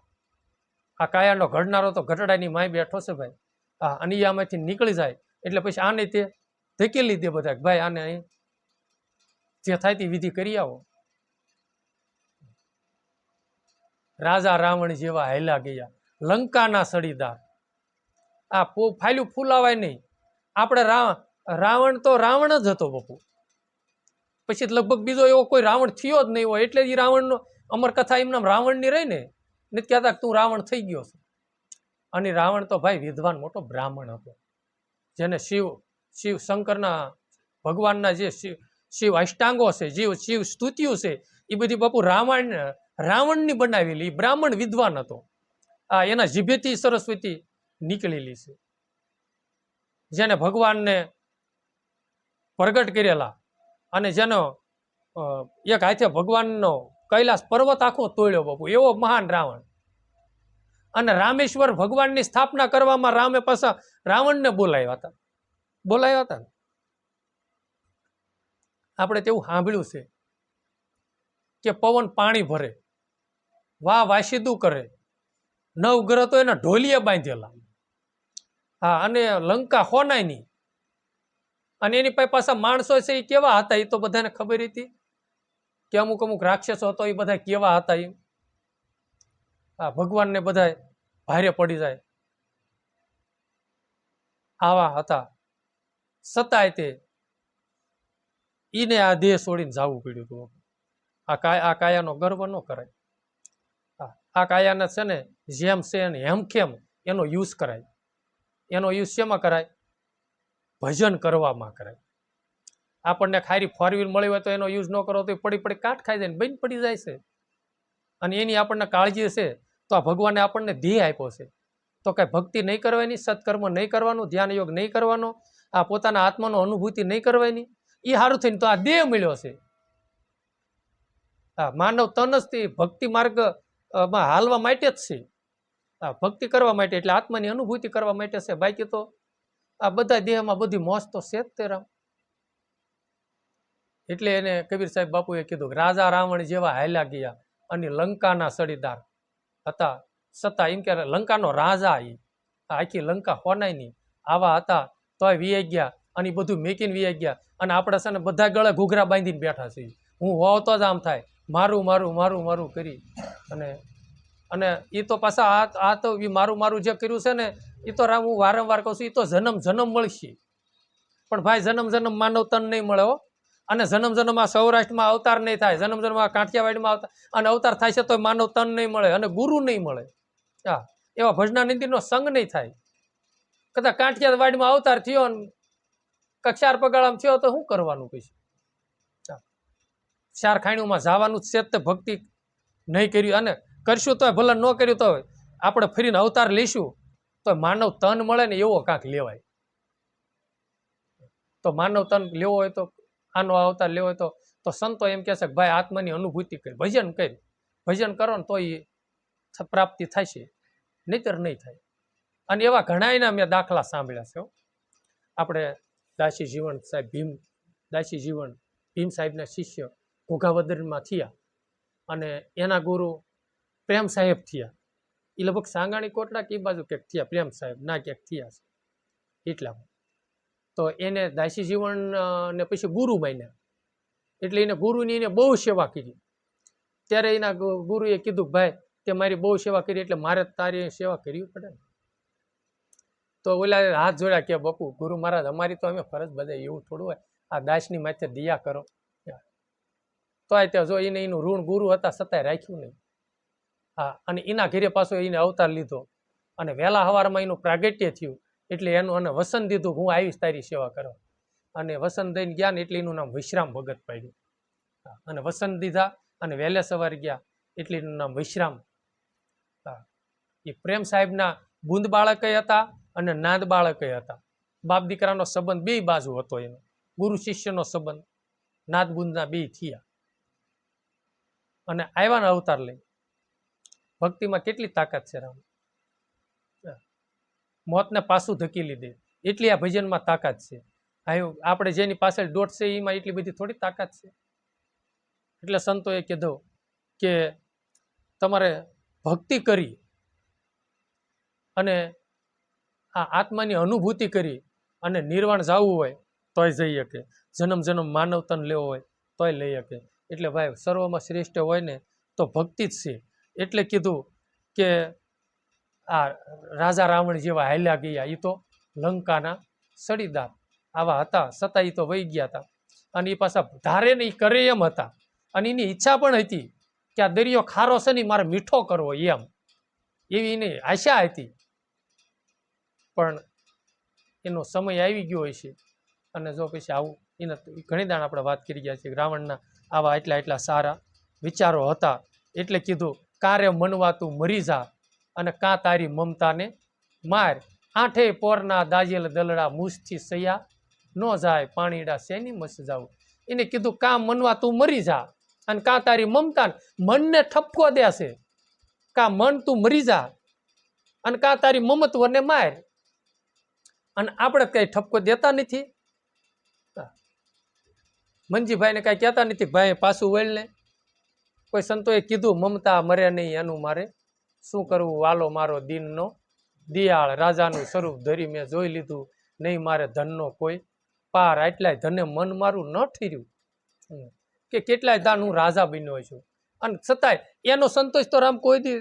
આ કાયાનો ઘડનારો તો ઘટડાની માય બેઠો છે ભાઈ. હા, અને એ આમાંથી નીકળી જાય એટલે પછી આને તે ધકેલી દે બધા, ભાઈ આને જે થાય તે વિધિ કરી આવો. રાજા રાવણ જેવા હાલ્યા ગયા, લંકાના સડીદાર. આ ફાયલું ફૂલાવાય નહીં. આપણે રાવણ તો રાવણ જ હતો બાપુ. પછી લગભગ બીજો એવો કોઈ રાવણ થયો જ નહીં હોય. એટલે જ રાવણનો અમર કથા એમના રાવણની રહી ને, નથી કહેતા તું રાવણ થઈ ગયો છે. અને રાવણ તો ભાઈ વિદ્વાન મોટો બ્રાહ્મણ હતો, જેને શિવ શંકરના ભગવાનના જે શિવ અષ્ટાંગો છે, શિવ સ્તુતિઓ છે, એ બધી બાપુ રાવણની બનાવેલી. બ્રાહ્મણ વિદ્વાન હતો. આ એના જીભેથી સરસ્વતી નીકળેલી છે. જેને ભગવાનને પ્રગટ કરેલા, અને જેનો એક હાથે ભગવાનનો કૈલાસ પર્વત આખો તોડ્યો બાપુ, એવો મહાન રાવણ. અને રામેશ્વર ભગવાનની સ્થાપના કરવામાં રામે પાછા રાવણને બોલાવ્યા હતા. આપણે તેવું સાંભળ્યું છે કે પવન પાણી ભરે, વાસીદું કરે, નવગ્રહ તો એના ઢોલિયા બાંધેલા. હા, અને લંકા હોનાયની. અને એની પાછા માણસો છે એ કેવા હતા એ તો બધાને ખબર હતી કે અમુક રાક્ષસો હતો એ બધા કેવા હતા. એમ હા, ભગવાનને બધા ભારે પડી જાય આવા હતા. છતાંય તે ઈને આ દેહ છોડીને જવું પડ્યું હતું. આ કાયાનો ગર્વ ન કરાય. આ કાયાને છે ને જેમ છે ને હેમખેમ એનો યુઝ કરાય. એનો યુઝ શેમાં કરાય? ભજન કરવામાં કરાય. આપણને ખારી 4 વ્હીલ મળી હોય તો એનો યુઝ ન કરો તો પડી પડી કાટ ખાઈ જાય ને બંધ પડી જાય છે. અને એની આપણને કાળજી છે તો આ ભગવાને આપણને ધ્યેય આપ્યો છે. તો કઈ ભક્તિ નહીં કરવાની, સત્કર્મ નહીં કરવાનું, ધ્યાન યોગ નહીં કરવાનો, આ પોતાના આત્માનો અનુભૂતિ નહીં કરવાની, એ સારું થઈને તો આ દેહ મળ્યો છે. આ માનવ તન જ ભક્તિ માર્ગ માં હાલવા માટે જ છે. આ ભક્તિ કરવા માટે એટલે આત્માની અનુભૂતિ કરવા માટે છે. બાકી તો આ બધા દેહમાં બધી મોજ તો છે જ તે રામ. એટલે એને કબીર સાહેબ બાપુએ કીધું રાજા રાવણ જેવા હાલ્યા ગયા અને લંકાના સડીદાર હતા છતાં એમ કે લંકાનો રાજા આખી લંકા હોનાય નહીં આવા હતા તોય વીઆઈ ગયા અને બધું મેકીને વીઆઈ ગયા. અને આપણે છે ને બધા ગળે ઘૂઘરા બાંધીને બેઠા છીએ. હું હોવ તો જ આમ થાય મારું મારું મારું મારું કરી અને એ તો પાછા આ તો મારું મારું જે કર્યું છે ને એ તો રામ હું વારંવાર કહું છું એ તો જન્મ જન્મ મળશે. પણ ભાઈ જન્મ જન્મ માનવ તન નહીં મળે હો. અને જન્મ જન્મ આ સૌરાષ્ટ્રમાં અવતાર નહીં થાય, જન્મ જન્મ આ કાઠિયાવાડમાં અવતાર અને અવતાર થાય છે તો માનવ તન નહીં મળે અને ગુરુ નહીં મળે. હા, એવા ભજનાનંદીનો સંગ નહીં થાય. કદાચ કાઠિયાવાડમાં અવતાર થયો ને કક્ષાર પગાળામાં થયો તો શું કરવાનું પછી? ચાર ખાણીઓમાં જવાનું છે તે ભક્તિ નહીં કર્યું અને કરશું તો ભલે ન કર્યું તો આપણે ફરીને અવતાર લઈશું તો માનવ તન મળે ને એવો કાંક લેવાય. તો માનવ તન લેવો હોય તો આનો અવતાર લેવો હોય તો સંતો એમ કહે છે કે ભાઈ આત્માની અનુભૂતિ કરી, ભજન કરી, ભજન કરો ને તો એ પ્રાપ્તિ થશે, નહીતર નહીં થાય. અને એવા ઘણા એના મેં દાખલા સાંભળ્યા છે. આપણે દાસી જીવન સાહેબ ભીમ સાહેબના શિષ્ય ઘોઘાવદરમાં થયા અને એના ગુરુ પ્રેમ સાહેબ થયા. એ લગભગ સાંગાણી કોટડા કે બાજુ ક્યાંક થયા, પ્રેમ સાહેબ ના ક્યાંક થયા છે એટલામાં. તો એને દાસી જીવન ને પછી ગુરુ માન્યા એટલે એને ગુરુની એને બહુ સેવા કરી. ત્યારે એના ગુરુએ કીધું ભાઈ તે મારી બહુ સેવા કરી એટલે મારે તારી સેવા કરવી પડે ને. તો ઓલા હાથ જોડ્યા કે બાપુ ગુરુ મહારાજ અમારી તો અમે ફરજ બધાય એવું થોડું હોય, આ દાસની માથે દિયા કરો. તો આ ત્યાં જો એને એનું ઋણ ગુરુ હતા છતાંય રાખ્યું નહીં. હા, અને એના ઘેરે પાછો એને અવતાર લીધો અને વહેલા સવારમાં એનું પ્રાગટ્ય થયું એટલે એનું અને વસન દીધું હું આવીશ તારી સેવા કરવા. અને વસન દઈને ગયા ને એટલે એનું નામ વિશ્રામ ભગત પાડ્યું. અને વસન દીધા અને વહેલા સવારે ગયા એટલે એનું નામ વિશ્રામ. હા, એ પ્રેમ સાહેબના બુંદ બાળક હતા અને નાદ બાળક હતા. બાપ દીકરાનો સંબંધ બે બાજુ હતો એનો, ગુરુ શિષ્યનો સંબંધ, નાદ બુંદના બે થયા અને આવ્યા ને અવતાર લઈ. ભક્તિમાં કેટલી તાકાત છે રામ. મોતને પાછું ધકેલી દે એટલી આ ભજનમાં તાકાત છે. આપણે જેની પાછળ દોટ છે એમાં એટલી બધી થોડી તાકાત છે. એટલે સંતોએ કીધું કે તમારે ભક્તિ કરી અને આ આત્માની અનુભૂતિ કરી અને નિર્વાણ જવું હોય તોય જઈ શકે, જન્મ જન્મ માનવ તન લેવો હોય તોય લઈ શકે. એટલે ભાઈ સર્વમાં શ્રેષ્ઠ હોય ને તો ભક્તિ જ છે. એટલે કીધું કે આ રાજા રાવણ જેવા હાલ્યા ગયા એ તો લંકાના સડીદાર આવા હતા છતાં એ તો વહી ગયા હતા. અને એ પાછા ધારે ને એ કરે એમ હતા અને એની ઈચ્છા પણ હતી કે આ દરિયો ખારો છે ને મારે મીઠો કરવો એમ, એવી એની આશા હતી. પણ એનો સમય આવી ગયો હોય છે અને જો પછી આવું એને ઘણી દાણ આપણે વાત કરી ગયા છીએ રાવણના આવા એટલા સારા વિચારો હતા. એટલે કીધું કારે મનવા તું મરી જા અને કાં તારી મમતાને માર, આઠે પોરના દાજેલ દલડા મુસથી સૈયા ન જાય પાણીડા શેની મસ જાવ. એને કીધું કાં મનવા તું મરી જા અને કાં તારી મમતા મનને ઠપકો દેશે, કાં મન તું મરી જા અને કાં તારી મમત્વને માર. અને આપણે કઈ ઠપકો દેતા નથી. મંજીભાઈને કઈ કહેતા નથી ભાઈ પાછું વળને. કોઈ સંતોએ કીધું મમતા મરે નહીં એનું મારે શું કરવું, વાલો મારો દીનનો દિયાળ, રાજાનું સ્વરૂપ ધરી મેં જોઈ લીધું, નહીં મારે ધનનો કોઈ પાર, આટલાય ધને મન મારું ન ઠીર્યું. કે કેટલાય દાન હું રાજા બન્યો છું અને છતાંય એનો સંતોષ તો રામ કોઈ દી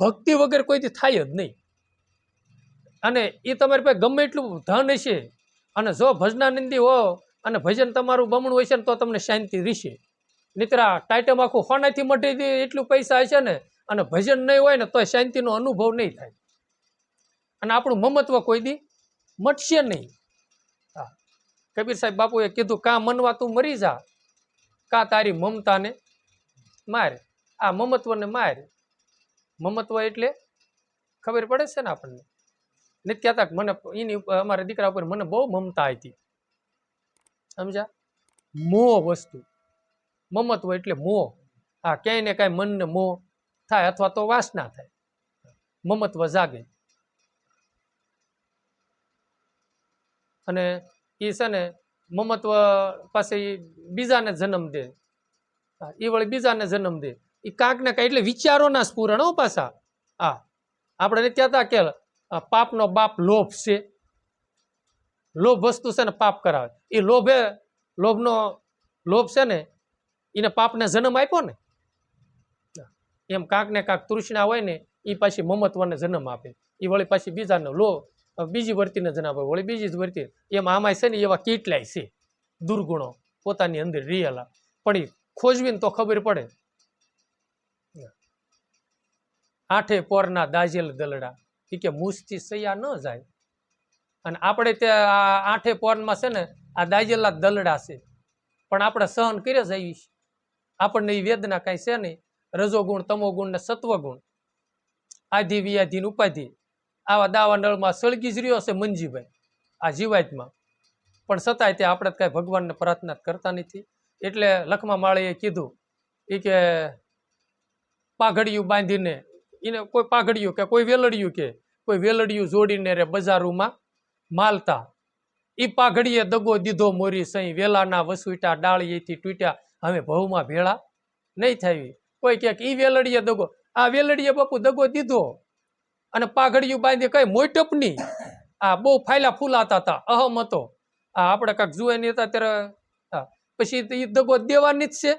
ભક્તિ વગર કોઈ દી થાય જ નહીં. અને એ તમારી પાસે ગમે એટલું ધન હશે અને જો ભજનાનંદી હો અને ભજન તમારું બમણું હોય છે ને તો તમને શાંતિ રહેશે. નીતરા ટાઈટમ આખું હોનાથી મટી દે એટલું પૈસા હશે ને અને ભજન નહીં હોય ને તો શાંતિનો અનુભવ નહીં થાય અને આપણું મમત્વ કોઈ દી મટશે નહીં. હા, કબીર સાહેબ બાપુએ કીધું, કાં મનવા તું મરી જા, કાં તારી મમતાને માર. આ મમત્વને માર. મમત્વ એટલે ખબર પડે છે ને આપણને. નથી કહેતા મને એની અમારા દીકરા ઉપર મને બહુ મમતા હતી, સમજ્યા? મોહ વસ્તુ, મમત્વ એટલે મોહ. હા, ક્યાંય ને કાંઈ મનને મોહ થાય અથવા તો વાસના થાય, મમત્વ જાગે. અને એ છે ને મમત્વ પાસે બીજાને જન્મ દે, એ વળી બીજાને જન્મ દે. એ કાંક ને કાંઈ એટલે વિચારોના સ્ફુરણ હો પાછા. હા, આપણે નથી કહેતા કે પાપનો બાપ લોભ છે. લોભ વસ્તુ છે ને પાપ કરાવે. એ લોભ છે ને એને પાપને જન્મ આપ્યો ને. એમ કાંક ને કાંક તૃષ્ણા હોય ને એ પાછી મમત્વને જન્મ આપે. એ વળી પાછી બીજાને બીજી વર્તીને જન્મ આપે, વળી બીજી જ વર્તી. એમ આમાંય છે ને એવા કેટલાય છે દુર્ગુણો પોતાની અંદર રિયેલા, પણ એ ખોજવીને તો ખબર પડે. આઠે પોરના દાજેલ દલડા, એ કે મુસથી સૈયા ન જાય. અને આપણે તે આઠે પોરમાં છે ને આ દાજેલા દલડા છે, પણ આપણે સહન કરી જઈએ. આપણને એ વેદના કાંઈ છે નહીં. રજોગુણ, તમોગુણ ને સત્વગુણ, આધિ વિયાધિ ઉપાધિ, આવા દાવા નળમાં સળગી જ રહ્યો છે મંજીભાઈ આ જીવાતમાં. પણ છતાંય તે આપણે કાંઈ ભગવાનને પ્રાર્થના કરતા નથી. એટલે લખમા માળીએ કીધું, એ કે પાઘડિયું બાંધીને, એને કોઈ પાઘડિયું કે કોઈ વેલડિયું કે કોઈ વેલડિયું જોડીને રે બજારોમાં માલતા. એ પાઘડીએ દગો દીધો મોરી સહી, વેલાના વસુટા ડાળીએથી તૂટ્યા, હવે ભવમાં ભેળા નહીં થાય. કોઈ કે ઈ વેલડીએ દગો, આ વેલડીએ બાપુ દગો દીધો અને પાઘડિયું બાંધી કઈ મોટપ નહીં. આ બહુ ફાયલા ફૂલાતા હતા, અહમ હતો. આ આપણે કાંઈક જુએ નહીં હતા ત્યારે પછી એ દગો દેવાની જ છે.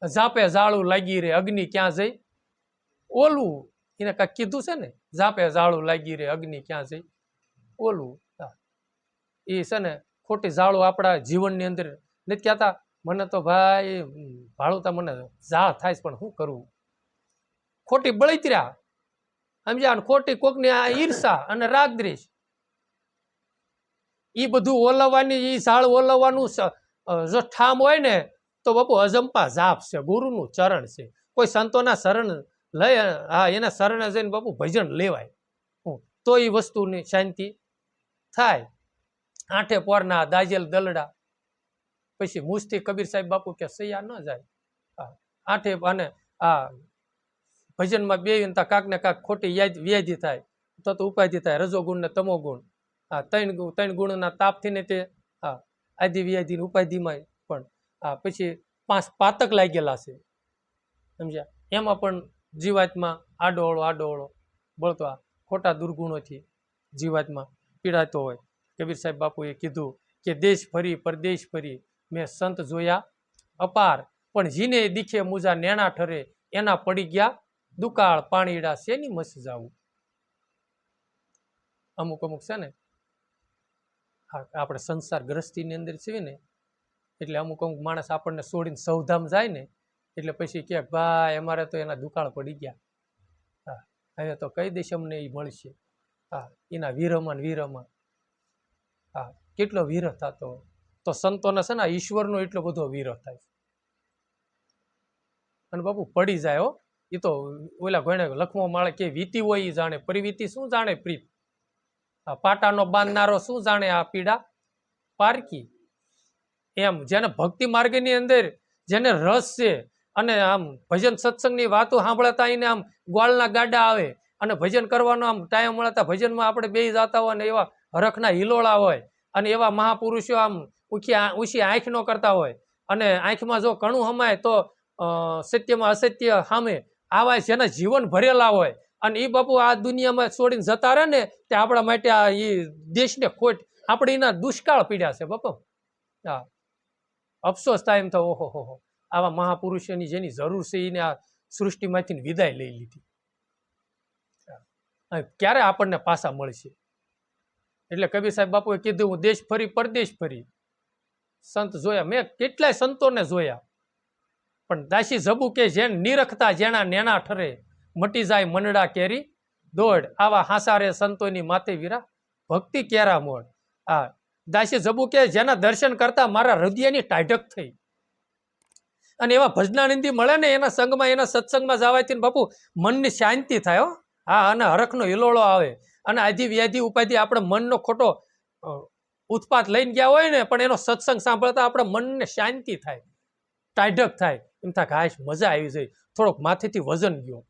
ઝાપે ઝાડું લાગી રે અગ્નિ ક્યાં જઈ, ઓલું એને કાંઈક કીધું છે ને, ઝાપે ઝાડું લાગી રે અગ્નિ ક્યાં જઈ ઓલું. એ છે ને ખોટી ઝાડું આપણા જીવનની અંદર નથી કહેતા. મને તો ભાઈ ભાડું મને ઝા થાય પણ શું કરવું, ખોટી બળતર્યા સમજ્યા, ખોટી કોકની આ ઈર્ષા અને રાગદ્વેષ, એ બધું ઓલવવાની, એ ઝાડ ઓલવવાનું જો ઠામ હોય ને તો બાપુ અજંપા જાપ છે, ગુરુનું ચરણ છે. કોઈ સંતોના શરણ લઈ, હા એના શરણે જઈને બાપુ ભજન લેવાય તો એ વસ્તુની શાંતિ થાય. આઠે પોરના દાજેલ દલડા, પછી મુજથી કબીર સાહેબ બાપુ કે સૈયા ન જાય. આઠે અને આ ભજનમાં બેવીને કાંક ને કાંક ખોટી વ્યાધિ થાય તો ઉપાધિ થાય, રજોગુણ ને તમોગુણ. હા, ત્રણ ગુણના તાપથી ને તે આદિ વ્યાધિ ઉપાધિમાં પણ પછી 5 પાતક લાગેલા છે, સમજ્યા? એમાં પણ જીવાતમાં આડોળો બળતો ખોટા દુર્ગુણોથી જીવાતમાં પીડાતો હોય. કબીર સાહેબ બાપુએ કીધું કે દેશ ફરી પરદેશ ફરી મેં સંત જોયા અપાર, પણ જીને દીખે મુજા નેણા ઠરે, એના પડી ગયા દુકાળ પાણીડા શેની મસ જાવું. અમુક છે ને આપણે સંસાર ગ્રસ્તીની અંદર છીએ ને, એટલે અમુક માણસ આપણને છોડીને સૌધામ જાય ને એટલે પછી કે ભાઈ અમારે તો એના દુકાળ પડી ગયા. હા, હવે તો કઈ દેશ અમને એ મળશે. હા, એના વીરમાં હા કેટલો વિરહ થતો. તો સંતોને છે ને ઈશ્વરનો એટલો બધો વિરહ થાય. અને બાપુ પડી જાય હો. એ તો ઓલા ઘણે લખમો માળે કે વીતી હોય એ જાણે, પરિવીતી શું જાણે પ્રીત. પાટાનો બાંધનારો શું જાણે આ પીડા પારકી. એમ જેને ભક્તિ માર્ગની અંદર જેને રસ છે અને આમ ભજન સત્સંગની વાતો સાંભળતા એને આમ ગ્વાળના ગાડા આવે અને ભજન કરવાનો આમ ટાઈમ મળતા ભજનમાં આપણે બે જતા હોય ને એવા હરખના હિલોળા હોય અને એવા મહાપુરુષો આમ ઊંચી આંખ નો કરતા હોય અને આંખમાં જો કણું હમાય તો સત્યમાં અસત્ય સામે આવા જેના જીવન ભરેલા હોય અને એ બાપુ આ દુનિયામાં છોડીને જતા રહે ને તે આપણા માટે આ એ દેશને ખોટ, આપણે એના દુષ્કાળ પીડ્યા છે બાપુ. હા, અફસોસ થાય એમ તો ઓહો હો, આવા મહાપુરુષોની જેની જરૂર છે એને આ સૃષ્ટિમાંથી વિદાય લઈ લીધી. ક્યારે આપણને પાછા મળશે? એટલે કબીર સાહેબ બાપુએ કીધું હું દેશ ફરી પરદેશ ફરી સંત જોયા. મેં કેટલાય સંતોને જોયા, પણ દાસી જબુ કે જેન નિરખતા જેના નેના ઠરે, મટી જાય મનડા કેરી દોડ. આવા હાસારે સંતોની માથે વીરા ભક્તિ કેરા મોળ. આ દાસી જબુ કે જેના દર્શન કરતા મારા હૃદયની ટાઢક થઈ. અને એવા ભજનાનંદી મળે ને એના સંગમાં, એના સત્સંગમાં જવાથી બાપુ મનની શાંતિ થાય. હો હા, અને હરખનો હિલોળો આવે. અને આધિ વ્યાધિ ઉપાધિ આપણે મનનો ખોટો ઉત્પાત લઈને ગયા હોય ને, પણ એનો સત્સંગ સાંભળતા આપણે મનને શાંતિ થાય, ટાઢક થાય. એમ થાય કે હાશ મજા આવી જાય, થોડોક માથેથી વજન ગયો.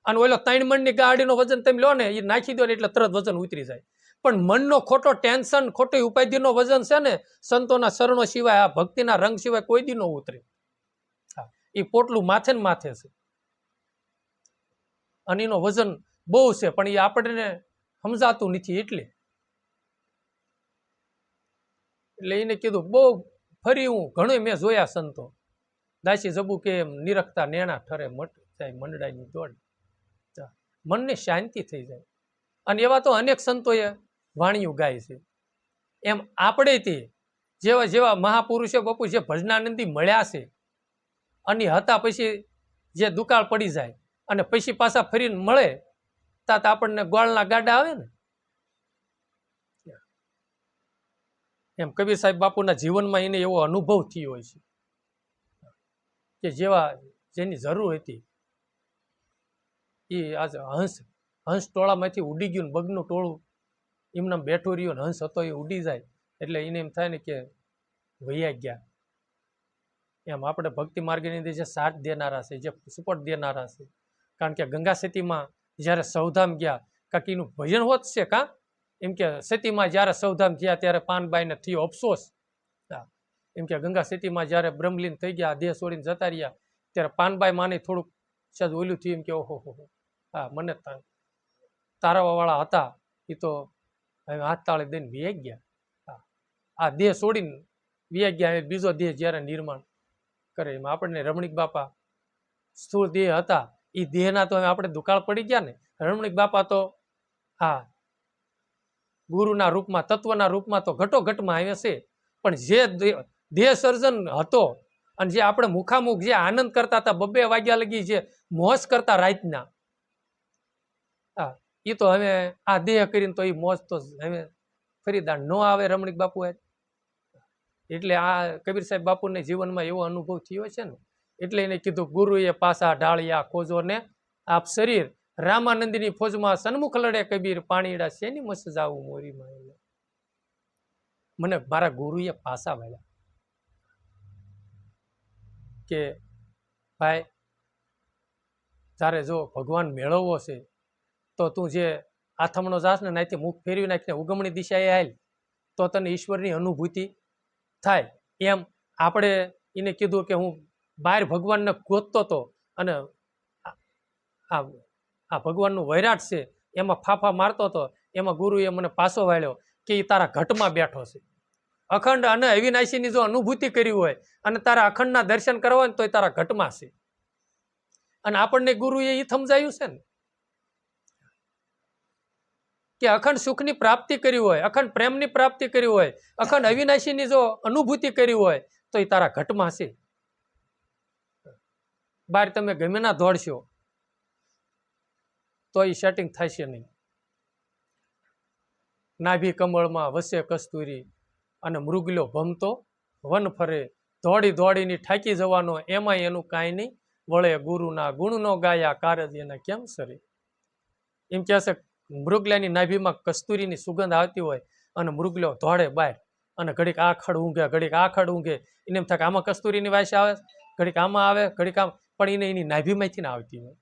અને ઓલો 3 મણની ગાડીનો વજન તમે લો ને, એ નાખી દો ને એટલે તરત વજન ઉતરી જાય. પણ મનનો ખોટો ટેન્શન, ખોટી ઉપાધિનો વજન છે ને, સંતોના શરણો સિવાય, આ ભક્તિના રંગ સિવાય કોઈ દી ન ઉતરે. હા, એ પોટલું માથે ને માથે છે, અને એનો વજન બહુ છે, પણ એ આપણને સમજાતું નથી. એટલે એને કીધું બહુ ફરી હું ઘણું મેં જોયા સંતો. દાસી જબુ કે નિરખતા નેણા ઠરે મટ જાય મંડળાની દોડ. મનને શાંતિ થઈ જાય. અને એવા તો અનેક સંતોએ વાણીયું ગાય છે. એમ આપણે તે જેવા જેવા મહાપુરુષો બાપુ જે ભજનાનંદી મળ્યા છે, અને હતા પછી જે દુકાળ પડી જાય અને પછી પાછા ફરીને મળે, તા આપણને ગોળના ગાડા આવે ને. એમ કબીર સાહેબ બાપુના જીવનમાં એને એવો અનુભવ થયો હોય છે કે જેવા જેની જરૂર હતી એ આજ હંસ ટોળામાંથી ઉડી ગયું ને, બગનું ટોળું એમને બેઠું રહ્યું ને, હંસ હતો એ ઉડી જાય એટલે એને એમ થાય ને કે વૈયા ગયા. એમ આપણે ભક્તિ માર્ગની અંદર જે સાથ દેનારા છે, જે સપોર્ટ દેનારા છે. કારણ કે ગંગા સતીમાં જ્યારે સૌધામ ગયા, કાંક એનું ભજન હોત છે કાં, એમ કે સતીમાં જ્યારે સૌધામ થયા ત્યારે પાનબાઈને થયો અફસોસ. એમ કે ગંગા સતીમાં જ્યારે બ્રહ્મલીન થઈ ગયા, દેહ છોડીને જતા રહ્યા, ત્યારે પાનબાઈ માને થોડુંક સજ ઓલું થયું, એમ કે ઓહો હો, હા મને તારાવાળા હતા એ તો હવે હાથ તાળે દઈને વિયા ગયા. આ દેહ છોડીને વિયા ગયા. બીજો દેહ જ્યારે નિર્માણ કરે, એમાં આપણને રમણીક બાપા સ્થૂળ દેહ હતા, એ દેહના તો આપણે દુકાળ પડી ગયા ને. રમણીક બાપા તો હા ગુરુના રૂપમાં, તત્વના રૂપમાં તો ઘટોઘટમાં આવે છે, પણ જે દેહ સર્જન હતો અને જે આપણે મુખામુખ જે આનંદ કરતા હતા, 2 વાગ્યા લગી જે મોજ કરતા રાતના, હા એ તો હવે આ દેહ કરીને તો એ મોજ તો હવે ફરીદાર ન આવે રમણીક બાપુ. એટલે આ કબીર સાહેબ બાપુને જીવનમાં એવો અનુભવ થયો છે ને, એટલે એને કીધું ગુરુએ પાસા ઢાળિયા ખોજો ને આપ શરીર, રામાનંદની ફોજમાં સન્મુખ લડે કબીર, પાણીડા શેની મસ જાવું મોરીમાં. મને મારા ગુરુએ પાસા વાળ્યા કે ભાઈ તારે જો ભગવાન મેળવવો છે તો તું જે આથમણો જાસ ને નાથી મુખ ફેરવી નાખીને ઉગમણી દિશાએ હાલ, તો તને ઈશ્વરની અનુભૂતિ થાય. એમ આપણે એને કીધું કે હું બહાર ભગવાનને ગોતતો હતો અને આ ભગવાનનું વૈરાટ છે એમાં ફાફા મારતો હતો, એમાં ગુરુએ મને પાસો વાળ્યો કે એ તારા ઘટમાં બેઠો છે. અખંડ અને અવિનાશીની જો અનુભૂતિ કરી હોય અને તારા અખંડના દર્શન કરવા હોય ને, તો એ તારા ઘટમાં છે. અને આપણને ગુરુએ એ સમજાયું છે ને કે અખંડ સુખની પ્રાપ્તિ કરી હોય, અખંડ પ્રેમની પ્રાપ્તિ કરી હોય, અખંડ અવિનાશીની જો અનુભૂતિ કરી હોય, તો એ તારા ઘટમાં છે. બહાર તમે ગમે ના દોડશો તો એ સેટિંગ થશે નહીં. નાભી કમળમાં વસે કસ્તુરી અને મૃગલ્યો ભમતો વન ફરે, દોડી દોડીને થાકી જવાનો, એમાં એનું કાંઈ નહીં વળે, ગુરુના ગુણનો ગાયા કારજ એના કેમ સરે. એમ કહે છે મૃગલાની નાભીમાં કસ્તુરીની સુગંધ આવતી હોય અને મૃગલો દોડે બહાર અને ઘડીક આ ખડ ઊંઘે, ઘડીક આ ખડ ઊંઘે. એને એમ થાય કે આમાં કસ્તુરીની વાસ આવે, ઘડીક આમાં આવે, ઘડીક આમ, પણ એને એની નાભીમાંથી ના આવતી હોય.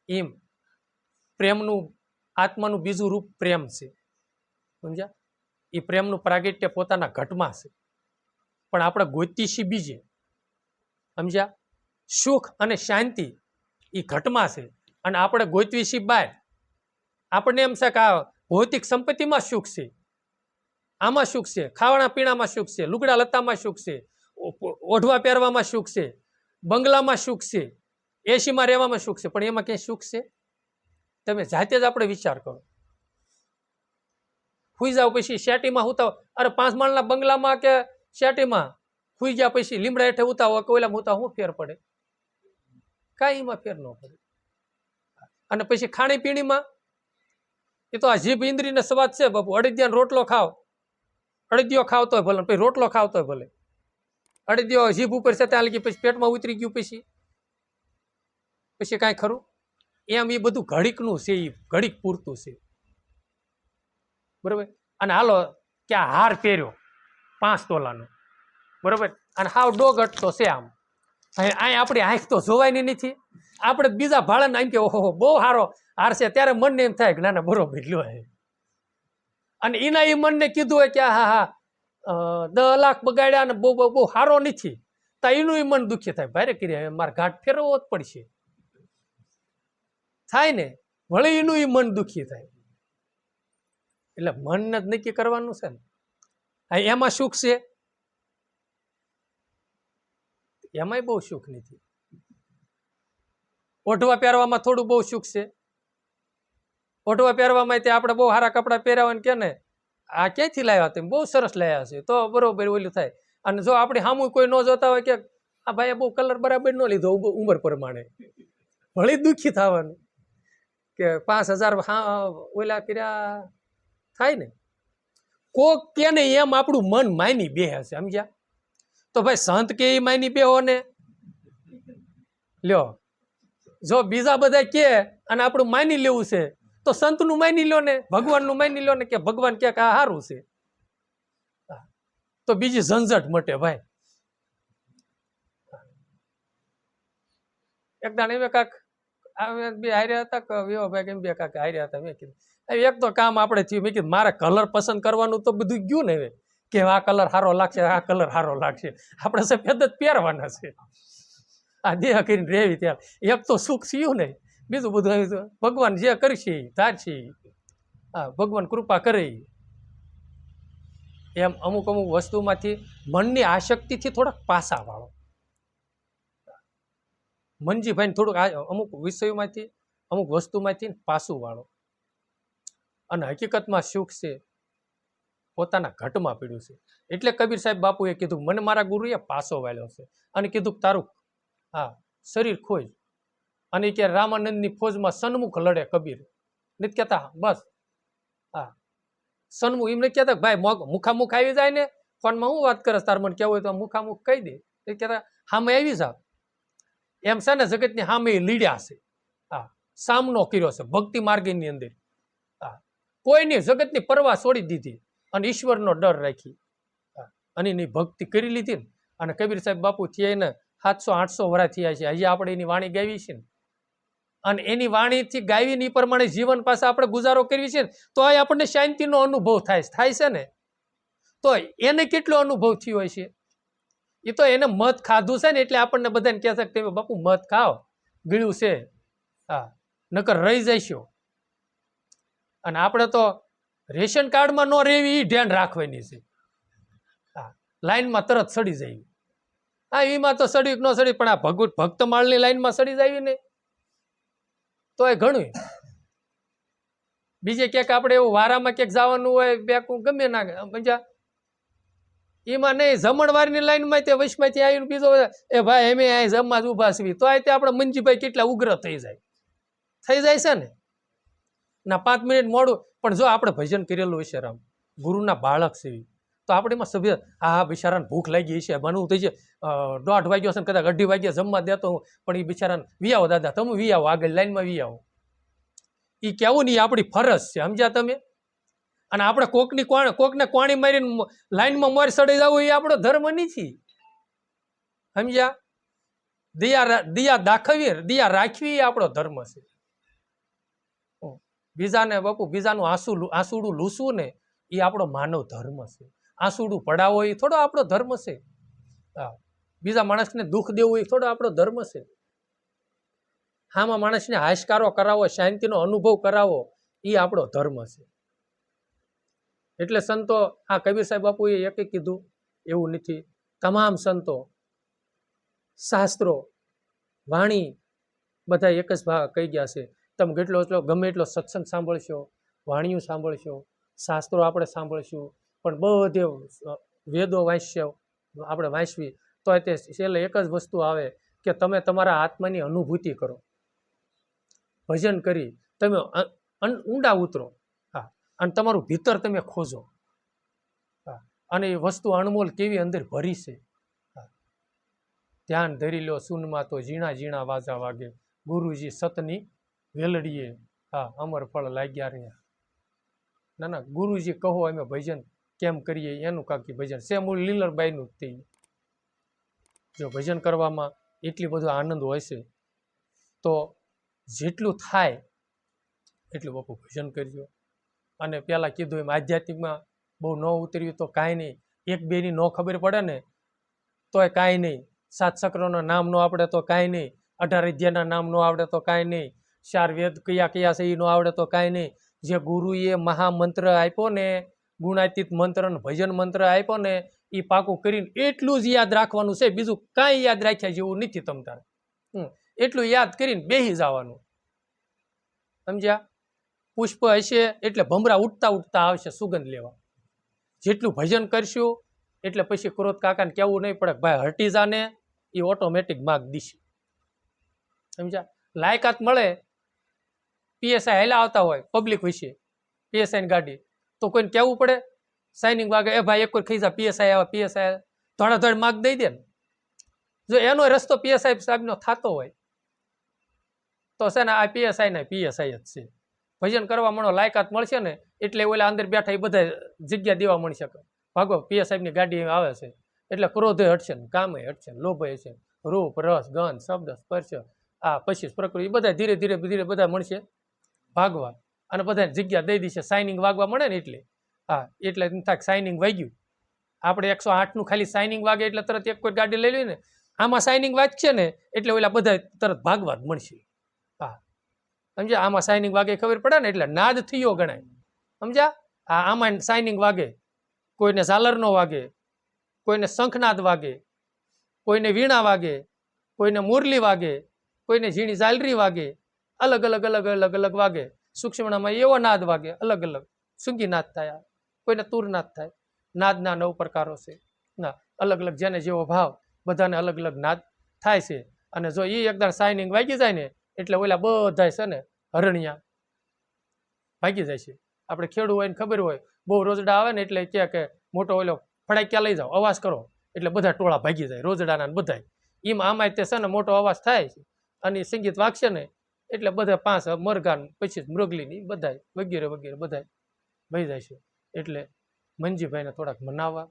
એમ પ્રેમનું આત્માનું બીજું રૂપ પ્રેમ છે, સમજ્યા? એ પ્રેમનું પ્રાગટ્ય પોતાના ઘટમાં છે, પણ આપણે ગોતી છીએ બીજે, સમજ્યા? સુખ અને શાંતિ એ ઘટમાં છે અને આપણે ગોતવી છીએ બહાર. આપણને એમ છે કે આ ભૌતિક સંપત્તિમાં સુખ છે, આમાં સુખ છે, ખાવાના પીણામાં સુખ છે, લુગડા લત્તામાં સુખ છે, ઓઢવા પહેરવામાં સુખ છે, બંગલામાં સુખ છે, એસીમાં રહેવામાં સુખ છે, પણ એમાં ક્યાંય સુખ છે? તમે જાતે જ આપણે વિચાર કરો. સુઈ જાવ પછી શેટીમાં હુતાવ, અરે 5 માળના બંગલામાં કે શેટીમાં સુઈ ગયા પછી લીમડા હેઠે ઉતાવો કે ઓલામાં ઉતાવો, શું ફેર પડે? કાંઈ એમાં ફેર ન પડે. અને પછી ખાણીપીણીમાં એ તો આ જીભ ઇન્દ્રિયનો સ્વાદ છે બાપુ. અડદિયાનો રોટલો ખાવ, અડદિયો ખાવતો હોય ભલે, પછી રોટલો ખાવતો હોય ભલે, અડદિયો જીભ ઉપર છે ત્યાં લગી પછી પેટમાં ઉતરી ગયું પછી કાંઈ ખરું? એમ એ બધું ઘડીકનું છે, એ ઘડીક પૂરતું છે, બરોબર. અને હાલો કે આ હાર પહેર્યો 5 તોલાનો, બરોબર, અને હાવ ડોગટતો છે આમ, અહીં આપણી આંખ તો જોવાયની નથી. આપણે બીજા ભાડાને એમ કે ઓહો બહુ સારો હાર છે, ત્યારે મનને એમ થાય કે ના ના બરોબર લ્યો હે. અને એના એ મનને કીધું હોય કે હા 10 લાખ બગાડ્યા અને બહુ સારો નથી, તો એનું એ મન દુઃખી થાય, ભારે કરી મારે ઘાટ ફેરવવો જ પડશે, થાય ને, વળી એનું એ મન દુઃખી થાય. એટલે મનને જ નક્કી કરવાનું છે ને. એમાં સુખ છે, એમાંય બહુ સુખ નથી. ઓઢવા પહેરવામાં થોડું બહુ સુખ છે. ઓઢવા પહેરવામાં તે આપણે બહુ સારા કપડાં પહેરાવા કે ને આ ક્યાંથી લાવ્યા તમે, બહુ સરસ લાવ્યા છે, તો બરોબર ઓલું થાય. અને જો આપણે સામું કોઈ ન જોતા હોય કે આ ભાઈ બહુ કલર બરાબર ન લીધો ઉંમર પ્રમાણે, ભલે દુઃખી થવાનું કે 5000 ઓલા કર્યા થાય ને. કોક કે ને એમ આપણું મન માની બે હશે, સમજ્યા? તો ભાઈ સંત કે એ માની બેહો ને લ્યો. જો બીજા બધા કે અને આપણું માની લેવું છે તો સંતનું માની લો ને, ભગવાનનું માની લો ને, કે ભગવાન કે આ સારું છે, તો બીજી ઝંઝટ મટે ભાઈ. એક દાણ એમ કાક બે હાર્યા હતા કે વ્યો ભાઈ કેમ બે કાક હાર્યા હતા. મેં કીધું એક તો કામ આપણે થયું, મેં કીધું મારે કલર પસંદ કરવાનું તો બધું ગયું ને હવે, કે આ કલર સારો લાગશે, આ કલર સારો લાગશે, આપણે સફેદ જ પહેરવાના છે, આ દેહ કરીને રેવી ત્યાં. એક તો સુખ થયું ને, બીજું બધું ભગવાન જે કરશે ધારશે, હા ભગવાન કૃપા કરે. એમ અમુક વસ્તુમાંથી મનની આસક્તિથી થોડાક પાસા વાળો, મનજીભાઈને થોડુંક અમુક વિષયોમાંથી અમુક વસ્તુમાંથી પાસું વાળો. અને હકીકતમાં સુખ છે પોતાના ઘટમાં પીડ્યું છે. એટલે કબીર સાહેબ બાપુએ કીધું મને મારા ગુરુએ પાસો વાળ્યો છે, અને કીધું તારું શરીર ખોજ. અને કે રામાનંદની ફોજમાં સન્મુખ લડે કબીર, નથી કહેતા બસ સન્મુખ. એમ નથી કહેતા ભાઈ મુખામુખ આવી જાય ને ફોનમાં હું વાત કરે તાર મને કેવું હોય તો મુખામુખ કહી દે, એ કહેતા સામે આવી જાવ. એમ છે ને જગતની સામે લીડ્યા છે, સામનો કર્યો છે ભક્તિ માર્ગની અંદર. કોઈની જગતની પરવા છોડી દીધી અને ઈશ્વરનો ડર રાખી અને એની ભક્તિ કરી લીધી ને. અને કબીર સાહેબ બાપુ થયા ને 700-800 વર્ષ થયા છે, હજી આપણે એની વાણી ગાવી છે ને, અને એની વાણીથી ગાવીને એ પ્રમાણે જીવન પાસે આપણે ગુજારો કરવી છે ને, તો આપણને શાંતિનો અનુભવ થાય છે ને. તો એને કેટલો અનુભવ થયો હોય છે, એ તો એને મધ ખાધું છે ને, એટલે આપણને બધાને કહે છે કે તમે બાપુ મધ ખાઓ, ગળ્યું છે, નકર રહી જઈશો. અને આપણે તો રેશન કાર્ડમાં ન રહેવી એ ધ્યાન રાખવાની છે, લાઈનમાં તરત સડી જાય. એમાં તો સડી ન સડી, પણ આ ભક્ત માળની લાઈનમાં સડી જાય ને તો એ ઘણું. બીજે ક્યાંક આપણે એવું વારામાં ક્યાંક જવાનું હોય બેકું ગમે ના સમજા, એમાં નહીં જમણવારની લાઈનમાં તે વૈશમાંથી આવીને બીજો એ ભાઈ એમ અહીં જમવા જ ઉભા છીએ, તો આ આપણે મંજીભાઈ કેટલા ઉગ્ર થઈ જાય છે ને. ના 5 મિનિટ મોડું, પણ જો આપણે ભજન કરેલું હોય છે રામ, ગુરુના બાળક છે, તો આપણે એમાં સભ્ય બિચારાને ભૂખ લાગી છે, બનવું થઈ છે 1:30 વાગ્યો છે ને કદાચ 2:30 વાગ્યા જમવા દેતો હું, પણ એ બિચારાને વી આવો દાદા, તમે વી આવો, આગળ લાઈનમાં વી આવો. એ કેવું નહીં, આપણી ફરજ છે, સમજ્યા તમે? અને આપણે કોકને કોણી મારીને લાઈનમાં મોર સડી જવું એ આપણો ધર્મ નથી, સમજ્યા? દિયા દાખવી, દિયા રાખવી એ આપણો ધર્મ છે. બીજાને બાપુ બીજાનું આંસુડું લૂસવું ને એ આપણો માનવ ધર્મ છે. આંસુડું પડાવો એ થોડો આપણો ધર્મ છે. બીજા માણસને દુઃખ દેવું એ થોડો આપણો ધર્મ છે. હામાં માણસને હાશકારો કરાવો, શાંતિનો અનુભવ કરાવો એ આપણો ધર્મ છે. એટલે સંતો આ કબીર સાહેબ બાપુએ એક કીધું એવું નથી, તમામ સંતો શાસ્ત્રો વાણી બધા એક જ ભાગ કહી ગયા છે. તમે ગમે એટલો સત્સંગ સાંભળશો, વાણીઓ સાંભળશો, શાસ્ત્રો આપણે સાંભળશું, પણ બધે વેદો આપણે વાંચવી તો તે છેલ્લે એક જ વસ્તુ આવે કે તમે તમારા આત્માની અનુભૂતિ કરો, ભજન કરી તમે ઊંડા ઉતરો. અને તમારું ભીતર તમે ખોજો. અને એ વસ્તુ અણમોલ કેવી અંદર ભરી છે. ધ્યાન ધરી લો સુનમાં તો ઝીણા ઝીણા વાજા વાગે, ગુરુજી સતની વેલડીએ અમર ફળ લાગ્યા રહ્યા. ના ના, ગુરુજી કહો અમે ભજન કેમ કરીએ એનું કાકી ભજન છે. મૂળ લીલરબાઈનું જ તે. જો ભજન કરવામાં એટલી બધો આનંદ હોય છે તો જેટલું થાય એટલું બાપુ ભજન કરજો. અને પહેલાં કીધું એમ આધ્યાત્મિકમાં બહુ ન ઉતર્યું તો કાંઈ નહીં. એક બેની ન ખબર પડે ને તોય કાંઈ નહીં. 7 ચક્રોના નામ ન આવડે તો કાંઈ નહીં. 18 અધ્યાયના નામ ન આવડે તો કાંઈ નહીં. 4 વેદ કયા કયા છે એ ન આવડે તો કાંઈ નહીં. જે ગુરુએ મહામંત્ર આપ્યો ને, ગુણાતીત મંત્ર ને ભજન મંત્ર આપ્યો ને, એ પાકું કરીને એટલું જ યાદ રાખવાનું છે. બીજું કાંઈ યાદ રાખ્યા જેવું નથી તમ તારે. એટલું યાદ કરીને બેસી જવાનું. સમજ્યા? પુષ્પ હશે એટલે ભમરા ઉઠતા ઉઠતા આવશે સુગંધ લેવા. જેટલું ભજન કરશું એટલે પછી ક્રોધ કાકાને કહેવું નહીં પડે ભાઈ હટી જાને, એ ઓટોમેટિક માગ દીશે. સમજ્યા? લાયકાત મળે, પીએસઆઈ હેલા આવતા હોય પબ્લિક વિશે, પીએસઆઈની ગાડી, તો કોઈને કહેવું પડે? સાઇનિંગ વાગે એ ભાઈ એક વાર ખાઈ જા, પીએસઆઈ આવે, પીએસઆઈ ધોળાધોળ માગ દઈ દે ને. જો એનો રસ્તો પીએસઆઈ સાહેબનો થતો હોય તો છે ને આ પીએસઆઈ ને પીએસઆઈ જ છે. ભજન કરવા મળો, લાયકાત મળશે ને એટલે ઓલા અંદર બેઠા એ બધા જગ્યા દેવા મળશે. ભાગો પીએસઆઈની ગાડી આવે છે એટલે ક્રોધે હટશે ને, કામે હટશે ને, લોભ હશે, રૂપ રસ ગંધ શબ્દ સ્પર્શ પછી પ્રકૃતિ બધા ધીરે ધીરે ધીરે બધા મળશે ભાગવા. અને બધાને જગ્યા દઈ દેશે. સાઇનિંગ વાગવા મળે ને એટલે એટલે થાય સાઇનિંગ વાગ્યું. આપણે 108નું ખાલી સાઇનિંગ વાગે એટલે તરત એક કોઈ ગાડી લઈ લઈએ ને, આમાં સાઇનિંગ વાગશે ને એટલે ઓલા બધા તરત ભાગવા જ મળશે. સમજ્યા? આમાં સાઇનિંગ વાગે ખબર પડે ને એટલે નાદ થયો ગણાય. સમજ્યા? આમાં સાઇનિંગ વાગે, કોઈને ઝાલર નો વાગે, કોઈને શંખનાદ વાગે, કોઈને વીણા વાગે, કોઈને મુરલી વાગે, કોઈને ઝીણી ઝાલરી વાગે, અલગ અલગ અલગ અલગ અલગ વાગે. સૂક્ષ્મણામાં એવો નાદ વાગે અલગ અલગ, સૂંગી નાદ થાય, કોઈને તુર નાદ થાય. નાદના 9 પ્રકારો છે. ના અલગ અલગ જેને જેવો ભાવ બધાને અલગ અલગ નાદ થાય છે. અને જો એ એકદમ સાઇનિંગ વાગી જાય ને એટલે ઓલા બધા છે ને હરણિયા ભાગી જાય છે. આપણે ખેડૂત હોય ને ખબર હોય, બહુ રોજડા આવે ને એટલે કે મોટો ઓલો ફડાક્યા લઈ જાઓ, અવાજ કરો એટલે બધા ટોળા ભાગી જાય રોજડાના બધા. એમ આમાં તે છે ને મોટો અવાજ થાય છે અને સંગીત વાગશે ને એટલે બધા 5 મરઘાન પછી મૃગલીની બધા વગેરે વગેરે બધા વહી જાય છે. એટલે મંજીભાઈને થોડાક મનાવવા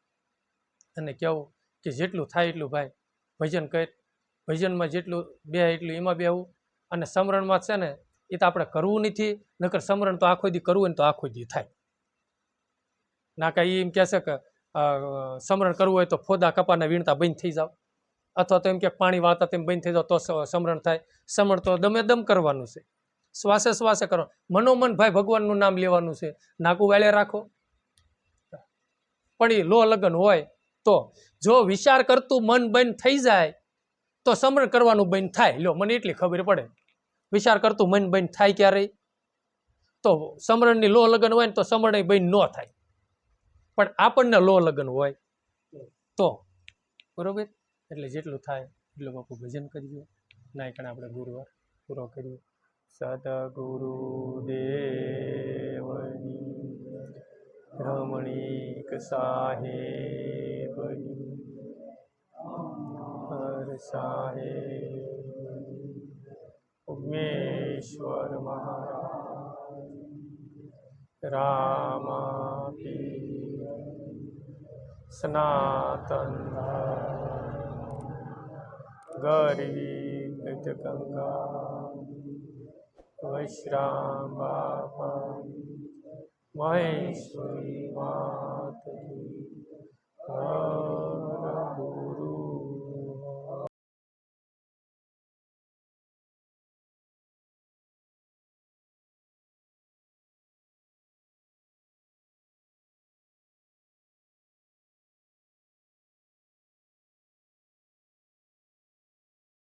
અને કહેવું કે જેટલું થાય એટલું ભાઈ ભજન કર. ભજનમાં જેટલું બે એટલું એમાં બેવું. અને સમરણમાં છે ને એ તો આપણે કરવું નથી, નકર સમરણ તો આખો દી કરવું હોય ને તો આખો દી થાય. ના કાંઈ એમ કહેશે કે સમરણ કરવું હોય તો ફોદા કપાના વીણતા બંધ થઈ જાવ, અથવા તો એમ કે પાણી વાળતા તેમ બંધ થઈ જાવ તો સમરણ થાય. સમરણ તો દમે દમ કરવાનું છે, શ્વાસે શ્વાસે કરવાનું, મનોમન ભાઈ ભગવાનનું નામ લેવાનું છે. નાકું વાળે રાખો. પણ એ લો લગન હોય તો જો વિચાર કરતું મન બંધ થઈ જાય તો સમરણ કરવાનું બંધ થાય. લો મને એટલી ખબર પડે. વિચાર કરતું મન બંધ થાય ક્યારે? તો સમરણની લો લગન હોય ને તો સમરણ બંધ ન થાય. પણ આપણને લો લગન હોય તો બરોબર. એટલે જેટલું થાય એટલું બાપુ ભજન કરીએ. ના કારણ આપણે ગુરુવાર પૂરો કરીએ. સદગુરુ દેવની રમણીક સાહેબની હર સાહેબ ઉમેશ્વર મહારાજ રામાપીર સનાતન ગરીબ ગંગા વૈશ્રામ બાપા મહેશ્વરી માત